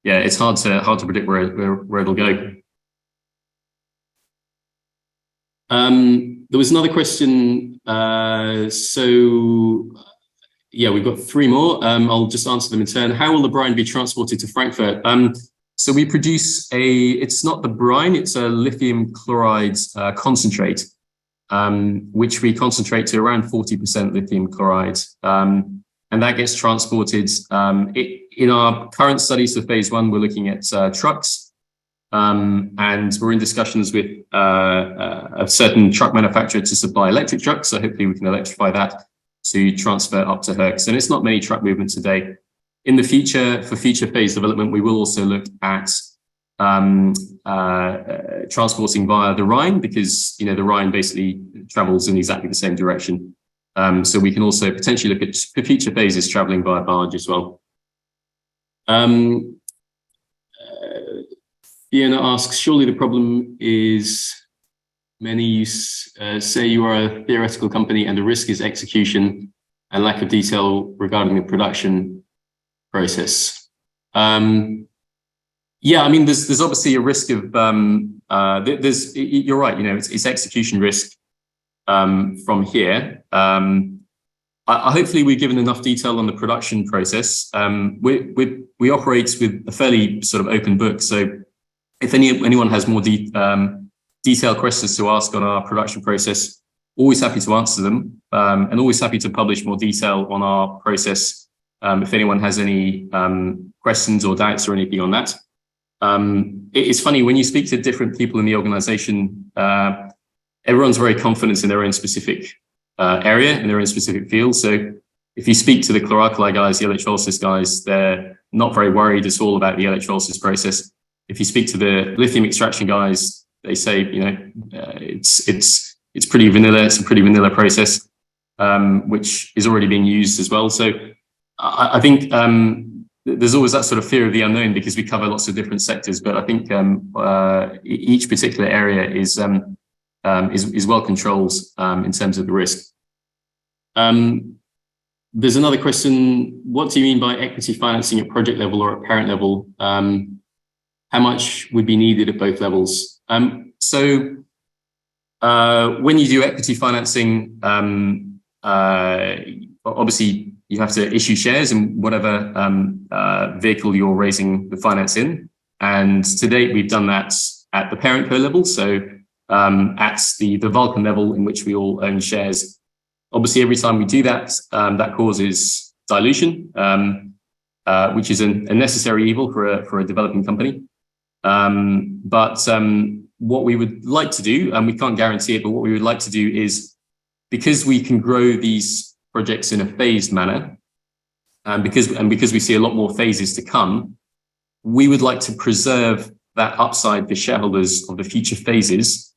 [SPEAKER 1] yeah, it's hard to predict where it'll go. There was another question. So yeah, we've got three more. I'll just answer them in turn. How will the brine be transported to Frankfurt? So we produce it's not the brine, it's a lithium chloride concentrate, which we concentrate to around 40% lithium chloride. And that gets transported. In our current studies for phase one, we're looking at trucks. And we're in discussions with a certain truck manufacturer to supply electric trucks. So hopefully we can electrify that to transfer up to Herx. And it's not many truck movement today. In the future, for future phase development, we will also look at transporting via the Rhine, because the Rhine basically travels in exactly the same direction. So we can also potentially look at for future phases traveling via barge as well. Fiona asks, surely the problem is many say you are a theoretical company and the risk is execution and lack of detail regarding the production process. Yeah, I mean, there's obviously a risk of, you're right, it's execution risk from here. Hopefully we've given enough detail on the production process. We operate with a fairly sort of open book. So if anyone has more detailed questions to ask on our production process, always happy to answer them, and always happy to publish more detail on our process if anyone has any questions or doubts or anything on that. It's funny, when you speak to different people in the organization, everyone's very confident in their own specific area, in their own specific field. So if you speak to the chlor-alkali guys, the electrolysis guys, they're not very worried at all about the electrolysis process. If you speak to the lithium extraction guys, they say, it's pretty vanilla. It's a pretty vanilla process, which is already being used as well. So I think there's always that sort of fear of the unknown because we cover lots of different sectors. But I think each particular area is well controlled in terms of the risk. There's another question. What do you mean by equity financing at project level or at parent level? How much would be needed at both levels? So when you do equity financing, obviously you have to issue shares in whatever vehicle you're raising the finance in. And to date, we've done that at the parent co level. So at the Vulcan level, in which we all own shares. Obviously, every time we do that, that causes dilution, which is a necessary evil for a developing company. But what we would like to do, and we can't guarantee it, but what we would like to do is, because we can grow these projects in a phased manner, and because we see a lot more phases to come, we would like to preserve that upside for shareholders of the future phases.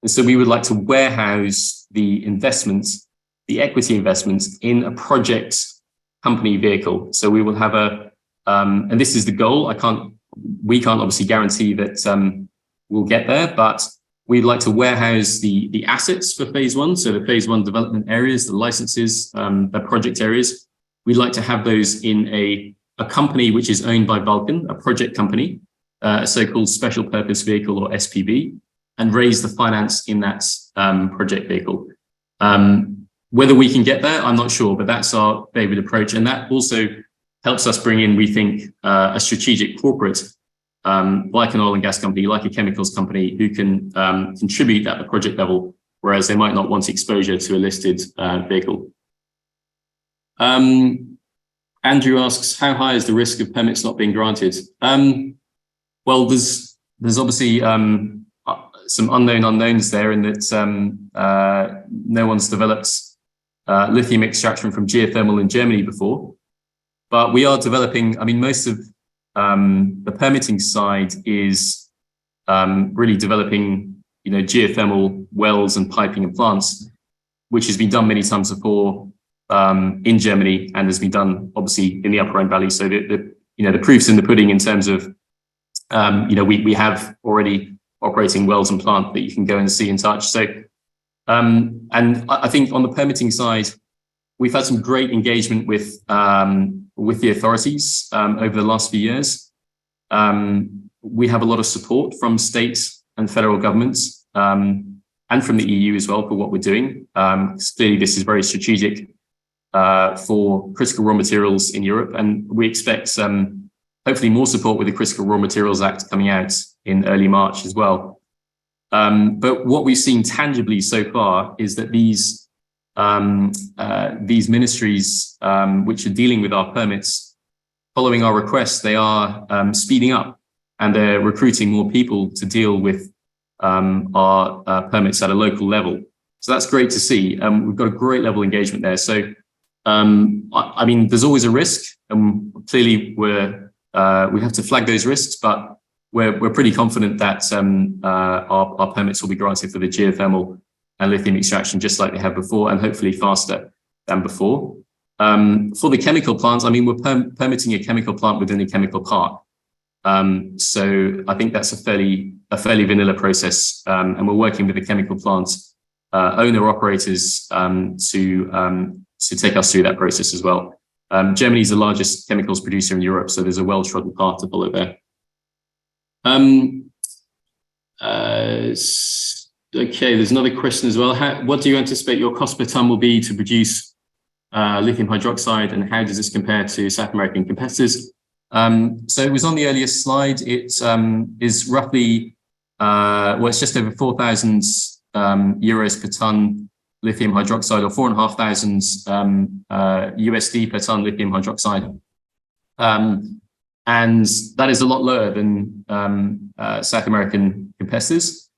[SPEAKER 1] And so we would like to warehouse the investments, the equity investments, in a project company vehicle. So we will have and this is the goal. We can't obviously guarantee that we'll get there, but we'd like to warehouse the assets for phase one. So the phase one development areas, the licenses, the project areas, we'd like to have those in a company which is owned by Vulcan, a project company, a so-called special purpose vehicle or SPV, and raise the finance in that project vehicle. Whether we can get there, I'm not sure, but that's our favorite approach. And that also helps us bring in, we think, a strategic corporate, like an oil and gas company, like a chemicals company, who can contribute at the project level, whereas they might not want exposure to a listed vehicle. Andrew asks, how high is the risk of permits not being granted? Well, there's obviously some unknown unknowns there, in that no one's developed lithium extraction from geothermal in Germany before. But we are developing, I mean, most of the permitting side is really developing, geothermal wells and piping and plants, which has been done many times before. in Germany and has been done obviously in the Upper Rhine Valley. So the proof's in the pudding in terms of we have already operating wells and plant that you can go and see and touch. So and I think on the permitting side, we've had some great engagement with the authorities over the last few years. We have a lot of support from state and federal governments and from the EU as well for what we're doing. Clearly, this is very strategic for critical raw materials in Europe, and we expect hopefully more support with the Critical Raw Materials Act coming out in early March as well. But what we've seen tangibly so far is that these ministries which are dealing with our permits, following our requests, they are speeding up and they're recruiting more people to deal with our permits at a local level. So that's great to see. We've got a great level of engagement there. So, I mean, there's always a risk, and clearly we have to flag those risks, but we're pretty confident that our permits will be granted for the geothermal and lithium extraction, just like they have before, and hopefully faster than before. For the chemical plants, I mean, we're permitting a chemical plant within a chemical park. So I think that's a fairly vanilla process, and we're working with the chemical plant owner operators to take us through that process as well. Germany is the largest chemicals producer in Europe, so there's a well-trodden path to follow there. Okay, there's another question as well. What do you anticipate your cost per ton will be to produce lithium hydroxide, and how does this compare to South American competitors? So it was on the earlier slide. It is roughly, it's just over 4,000 euros per ton lithium hydroxide, or 4,500 USD per ton lithium hydroxide. And that is a lot lower than South American competitors.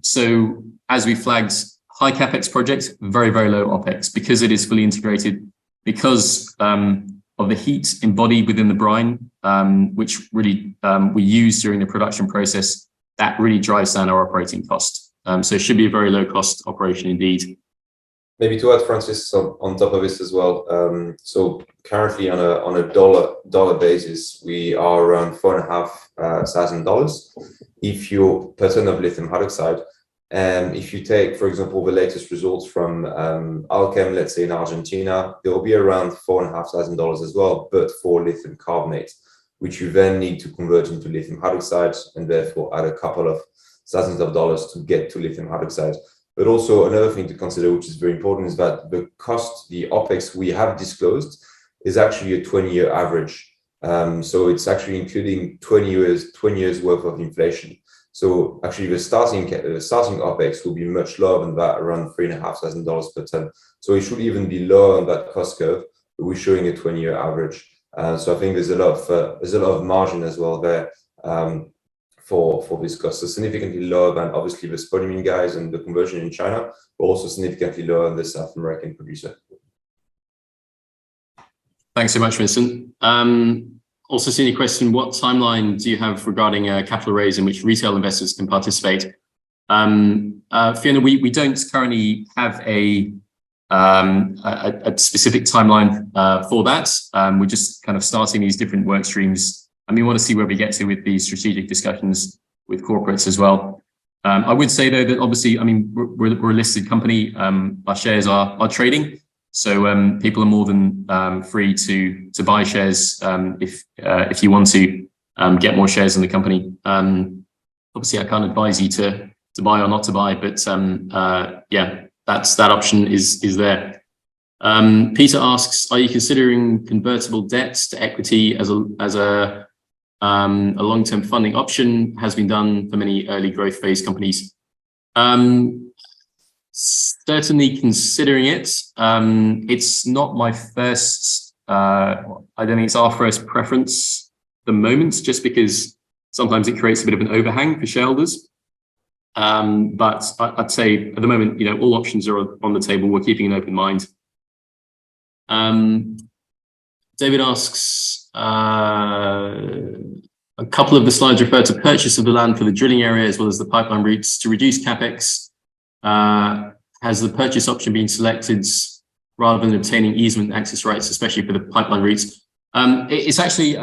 [SPEAKER 1] So as we flagged, high capex project, very, very low OPEX, because it is fully integrated, because of the heat embodied within the brine, which really we use during the production process, that really drives down our operating cost. So it should be a very low cost operation indeed.
[SPEAKER 2] Maybe to add, Francis, on top of this as well. So currently on a dollar basis, we are around $4,500 if you're per ton of lithium hydroxide. And if you take, for example, the latest results from Vulcan, let's say in Argentina, there will be around $4,500 as well, but for lithium carbonate, which you then need to convert into lithium hydroxide, and therefore add a couple of thousands of dollars to get to lithium hydroxide. But also another thing to consider, which is very important, is that the cost, the OPEX we have disclosed, is actually a 20-year average. So it's actually including 20 years worth of inflation. So actually the starting OPEX will be much lower than that, around $3,500 per ton. So it should even be lower on that cost curve, but we're showing a 20-year average. So I think there's a lot of margin as well there for this cost. So significantly lower than obviously the spodumene guys and the conversion in China, but also significantly lower than the South American producer.
[SPEAKER 1] Thanks so much, Vincent. Also seen a question, what timeline do you have regarding a capital raise in which retail investors can participate? Fiona, we don't currently have a specific timeline for that. We're just kind of starting these different work streams, and we want to see where we get to with these strategic discussions with corporates as well. I would say though that obviously, I mean, we're a listed company. Our shares are trading. So people are more than free to buy shares if you want to get more shares in the company. Obviously, I can't advise you to buy or not to buy, but yeah, that option is there. Peter asks, are you considering convertible debt to equity as a long-term funding option? Has been done for many early growth phase companies. Certainly considering it. It's not my first, I don't think it's our first preference at the moment, just because sometimes it creates a bit of an overhang for shareholders. But I'd say at the moment, you know, all options are on the table. We're keeping an open mind. David asks, a couple of the slides refer to purchase of the land for the drilling area as well as the pipeline routes to reduce capex. Has the purchase option been selected rather than obtaining easement access rights, especially for the pipeline routes. It's actually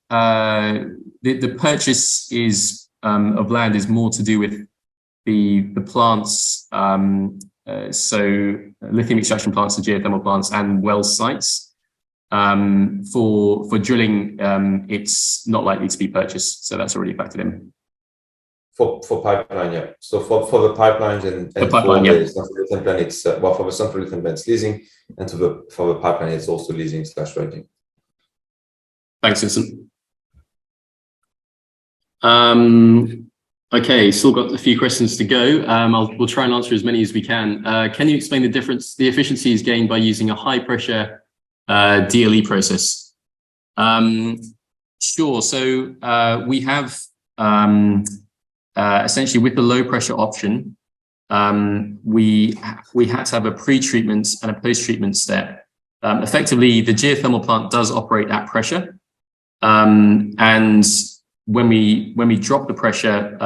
[SPEAKER 1] the purchase is of land is more to do with the plants. So lithium extraction plants and geothermal plants and well sites. For drilling, it's not likely to be purchased, so that's already factored in.
[SPEAKER 2] For pipeline, yeah. So for the pipelines and
[SPEAKER 1] the pipeline,
[SPEAKER 2] for
[SPEAKER 1] yeah.
[SPEAKER 2] the central lithium plant, it's well, for the central lithium plant, it's leasing, and for the pipeline, it's also leasing / renting.
[SPEAKER 1] Thanks, Vincent. Okay, still got a few questions to go. We'll try and answer as many as we can. Can you explain the efficiencies gained by using a high pressure DLE process? Sure. So we have essentially with the low pressure option, we had to have a pre-treatment and a post-treatment step. Effectively, the geothermal plant does operate at pressure, and when we drop the pressure,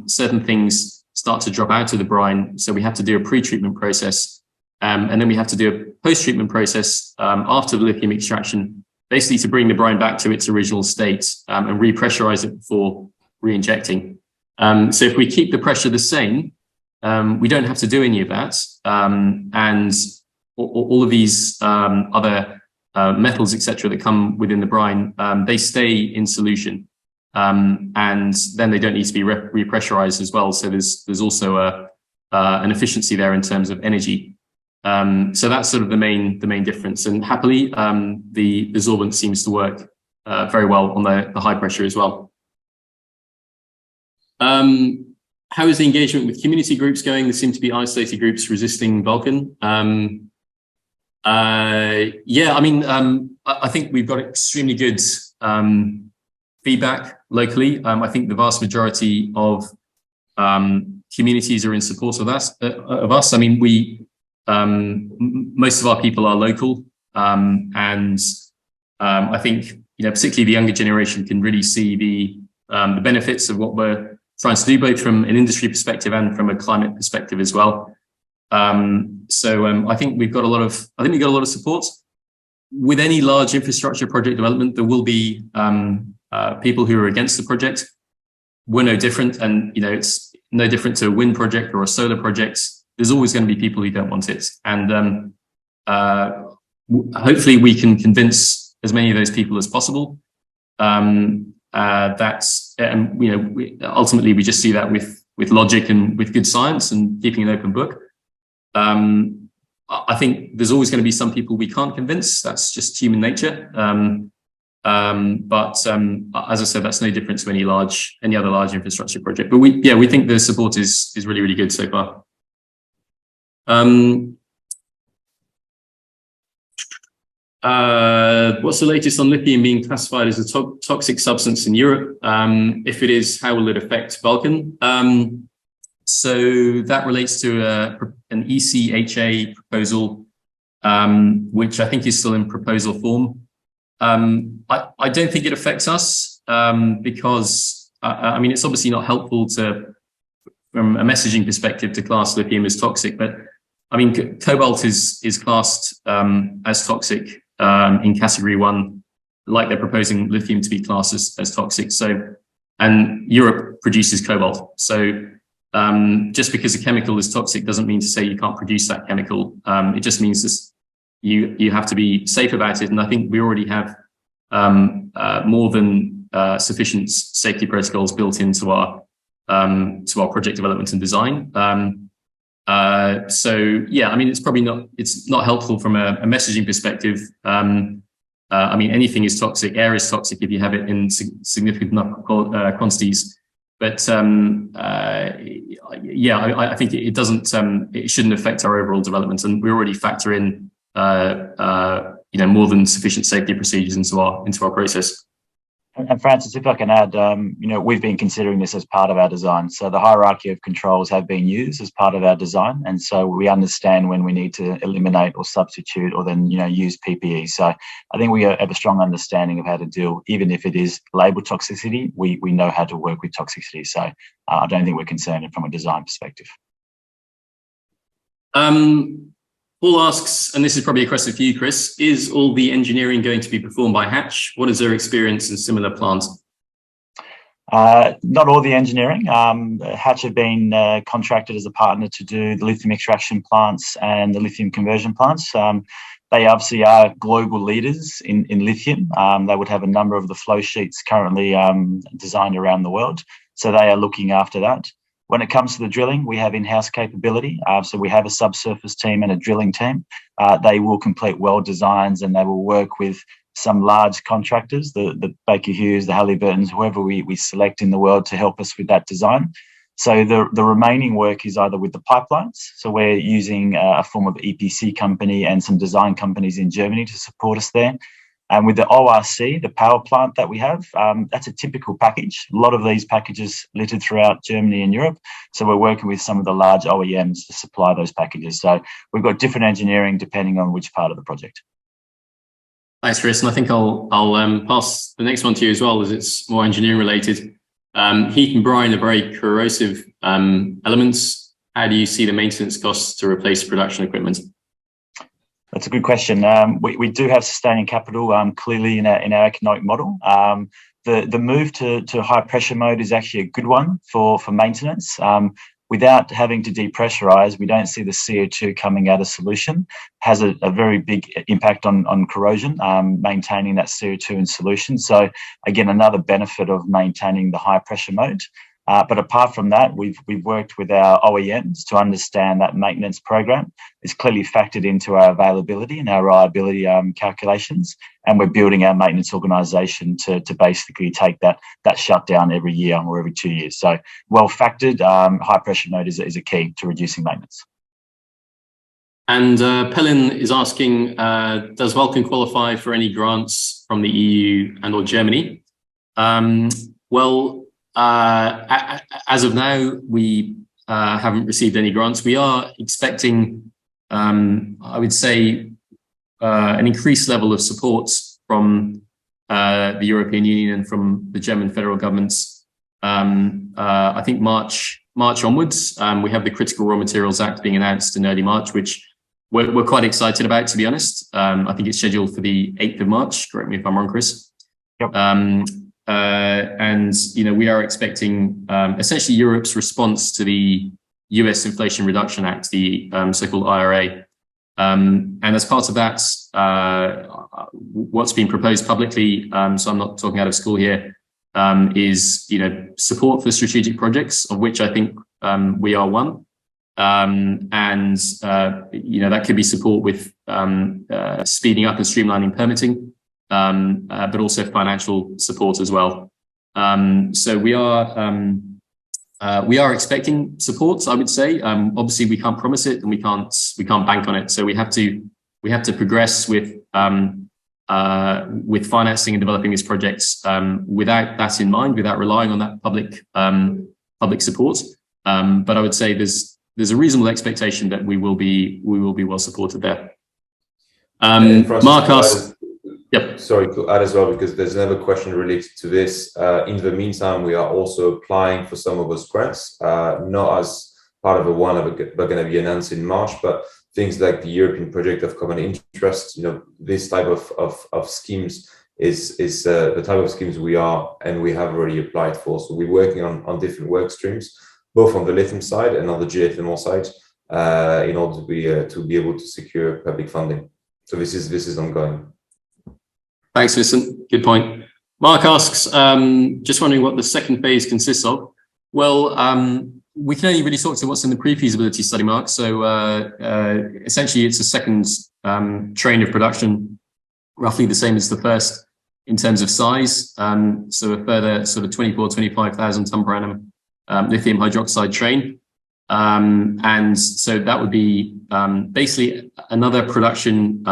[SPEAKER 1] certain things start to drop out of the brine. So we have to do a pre-treatment process, and then we have to do a post-treatment process after the lithium extraction, basically to bring the brine back to its original state and repressurize it before re-injecting. So if we keep the pressure the same, we don't have to do any of that. And all of these other metals, etc., that come within the brine, they stay in solution. And then they don't need to be repressurized as well. So there's also an efficiency there in terms of energy. So that's sort of the main difference. And happily, the sorbent seems to work very well on the high pressure as well. How is the engagement with community groups going? There seem to be isolated groups resisting Vulcan. Yeah, I mean, I think we've got extremely good feedback locally. I think the vast majority of communities are in support of us. I mean, most of our people are local, and I think particularly the younger generation can really see the benefits of what we're trying to do, both from an industry perspective and from a climate perspective as well. So I think we've got a lot of support. With any large infrastructure project development, there will be people who are against the project. We're no different, and it's no different to a wind project or a solar project. There's always going to be people who don't want it, and hopefully we can convince as many of those people as possible. Ultimately we just see that with logic and with good science and keeping an open book. I think there's always going to be some people we can't convince. That's just human nature. But as I said, that's no different to any other large infrastructure project. But we think the support is really, really good so far. What's the latest on lithium being classified as a toxic substance in Europe? If it is, how will it affect Vulcan? So that relates to an ECHA proposal, which I think is still in proposal form. I don't think it affects us because, I mean, it's obviously not helpful from a messaging perspective to class lithium as toxic, but I mean, cobalt is classed as toxic in category 1, like they're proposing lithium to be classed as toxic. So, and Europe produces cobalt. So just because a chemical is toxic doesn't mean to say you can't produce that chemical. It just means this, you have to be safe about it. And I think we already have more than sufficient safety protocols built into our project development and design. So yeah, I mean, it's not helpful from a messaging perspective. I mean, anything is toxic. Air is toxic if you have it in significant enough quantities. But yeah, I think it doesn't. It shouldn't affect our overall development, and we already factor in more than sufficient safety procedures into our process.
[SPEAKER 3] And Francis, if I can add, we've been considering this as part of our design. So the hierarchy of controls have been used as part of our design. And so we understand when we need to eliminate or substitute or then, use PPE. So I think we have a strong understanding of how to deal, even if it is labeled toxicity, we know how to work with toxicity. So I don't think we're concerned from a design perspective.
[SPEAKER 1] Paul asks, and this is probably a question for you, Chris, is all the engineering going to be performed by Hatch? What is their experience in similar plants?
[SPEAKER 3] Not all the engineering. Hatch have been contracted as a partner to do the lithium extraction plants and the lithium conversion plants. They obviously are global leaders in lithium. They would have a number of the flow sheets currently designed around the world. So they are looking after that. When it comes to the drilling, we have in-house capability. So we have a subsurface team and a drilling team. They will complete well designs and they will work with some large contractors, the Baker Hughes, the Halliburtons, whoever we select in the world to help us with that design. So the remaining work is either with the pipelines. So we're using a form of EPC company and some design companies in Germany to support us there. And with the ORC, the power plant that we have, that's a typical package. A lot of these packages littered throughout Germany and Europe. So we're working with some of the large OEMs to supply those packages. So we've got different engineering depending on which part of the project.
[SPEAKER 1] Thanks, Chris. And I think I'll pass the next one to you as well, as it's more engineering related. Heat and brine are very corrosive elements. How do you see the maintenance costs to replace production equipment?
[SPEAKER 3] That's a good question. We do have sustaining capital clearly in our economic model. The move to high pressure mode is actually a good one for maintenance. Without having to depressurize, we don't see the CO2 coming out of solution. Has a very big impact on corrosion, maintaining that CO2 in solution. So again, another benefit of maintaining the high pressure mode. But apart from that, we've worked with our OEMs to understand that maintenance program is clearly factored into our availability and our reliability calculations. And we're building our maintenance organisation to basically take that shutdown every year or every 2 years. So well factored, high pressure mode is a key to reducing maintenance.
[SPEAKER 1] And Pelin is asking, does Vulcan qualify for any grants from the EU and or Germany? As of now, we haven't received any grants. We are expecting, I would say, an increased level of support from the European Union and from the German federal governments. I think March onwards. We have the Critical Raw Materials Act being announced in early March, which we're quite excited about, to be honest. I think it's scheduled for the 8th of March. Correct me if I'm wrong, Chris.
[SPEAKER 3] Yep.
[SPEAKER 1] And we are expecting essentially Europe's response to the US Inflation Reduction Act, the so-called IRA. And as part of that, what's been proposed publicly, so I'm not talking out of school here, is support for strategic projects, of which I think we are one. That could be support with speeding up and streamlining permitting. But also financial support as well. So we are expecting support, I would say. Obviously, we can't promise it and we can't bank on it. So we have to progress with financing and developing these projects without that in mind, without relying on that public support. But I would say there's a reasonable expectation that we will be well supported there. Mark asked. Yep.
[SPEAKER 2] Sorry to add as well, because there's another question related to this. In the meantime, we are also applying for some of those grants, not as part of the one that are going to be announced in March, but things like the European Project of Common Interest. This type of schemes is the type of schemes we have already applied for. So we're working on different work streams, both on the lithium side and on the geothermal side, in order to be able to secure public funding. So this is ongoing.
[SPEAKER 1] Thanks, Vincent. Good point. Mark asks, just wondering what the second phase consists of. Well, we can only really talk to what's in the pre-feasibility study, Mark. So essentially, it's a second train of production, roughly the same as the first in terms of size. So a further sort of 25,000 ton per annum lithium hydroxide train. And so that would be basically another production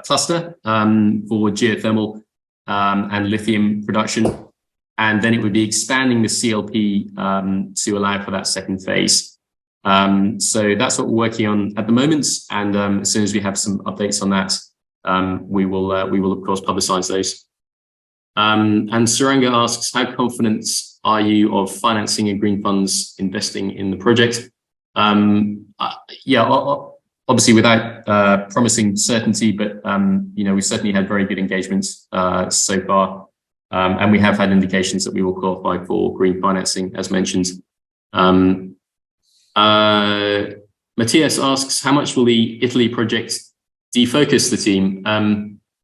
[SPEAKER 1] cluster for geothermal and lithium production. And then it would be expanding the CLP to allow for that second phase. So that's what we're working on at the moment. And as soon as we have some updates on that, we will of course publicize those. And Suranga asks, how confident are you of financing and green funds investing in the project? obviously without promising certainty, but we've certainly had very good engagement so far. And we have had indications that we will qualify for green financing, as mentioned. Matthias asks, how much will the Italy project defocus the team?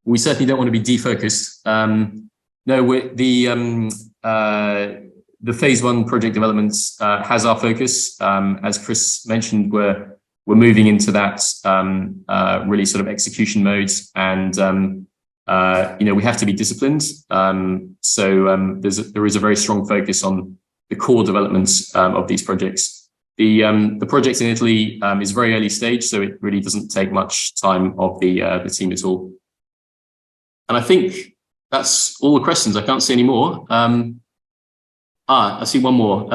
[SPEAKER 1] We certainly don't want to be defocused. No, the phase 1 project development has our focus. As Chris mentioned, we're moving into that really sort of execution mode, and we have to be disciplined. So there is a very strong focus on the core developments of these projects. The project in Italy is very early stage, so it really doesn't take much time of the team at all. And I think that's all the questions. I can't see any more. I see one more.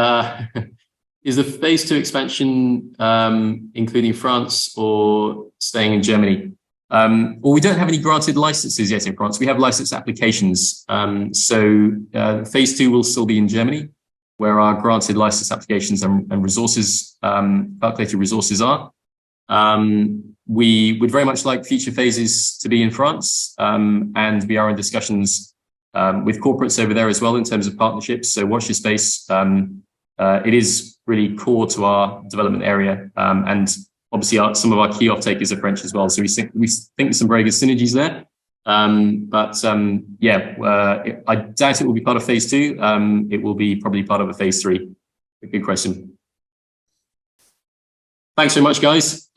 [SPEAKER 1] Is the phase 2 expansion including France or staying in Germany? Well, we don't have any granted licenses yet in France. We have license applications. So phase 2 will still be in Germany, where our granted license applications and resources, calculated resources are. We would very much like future phases to be in France, and we are in discussions with corporates over there as well in terms of partnerships. So watch your space. It is really core to our development area, and obviously some of our key off-takers are French as well. So we think there's some very good synergies there. I doubt it will be part of phase 2. It will be probably part of a phase 3. A good question. Thanks so much, guys.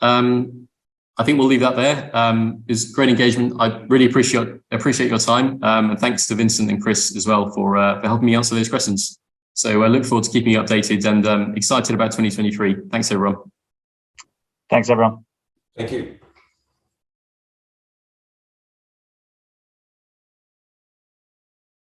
[SPEAKER 1] I think we'll leave that there. It was great engagement. I really appreciate your time. And thanks to Vincent and Chris as well for helping me answer those questions. So I look forward to keeping you updated, and excited about 2023. Thanks, everyone.
[SPEAKER 3] Thanks, everyone.
[SPEAKER 2] Thank you.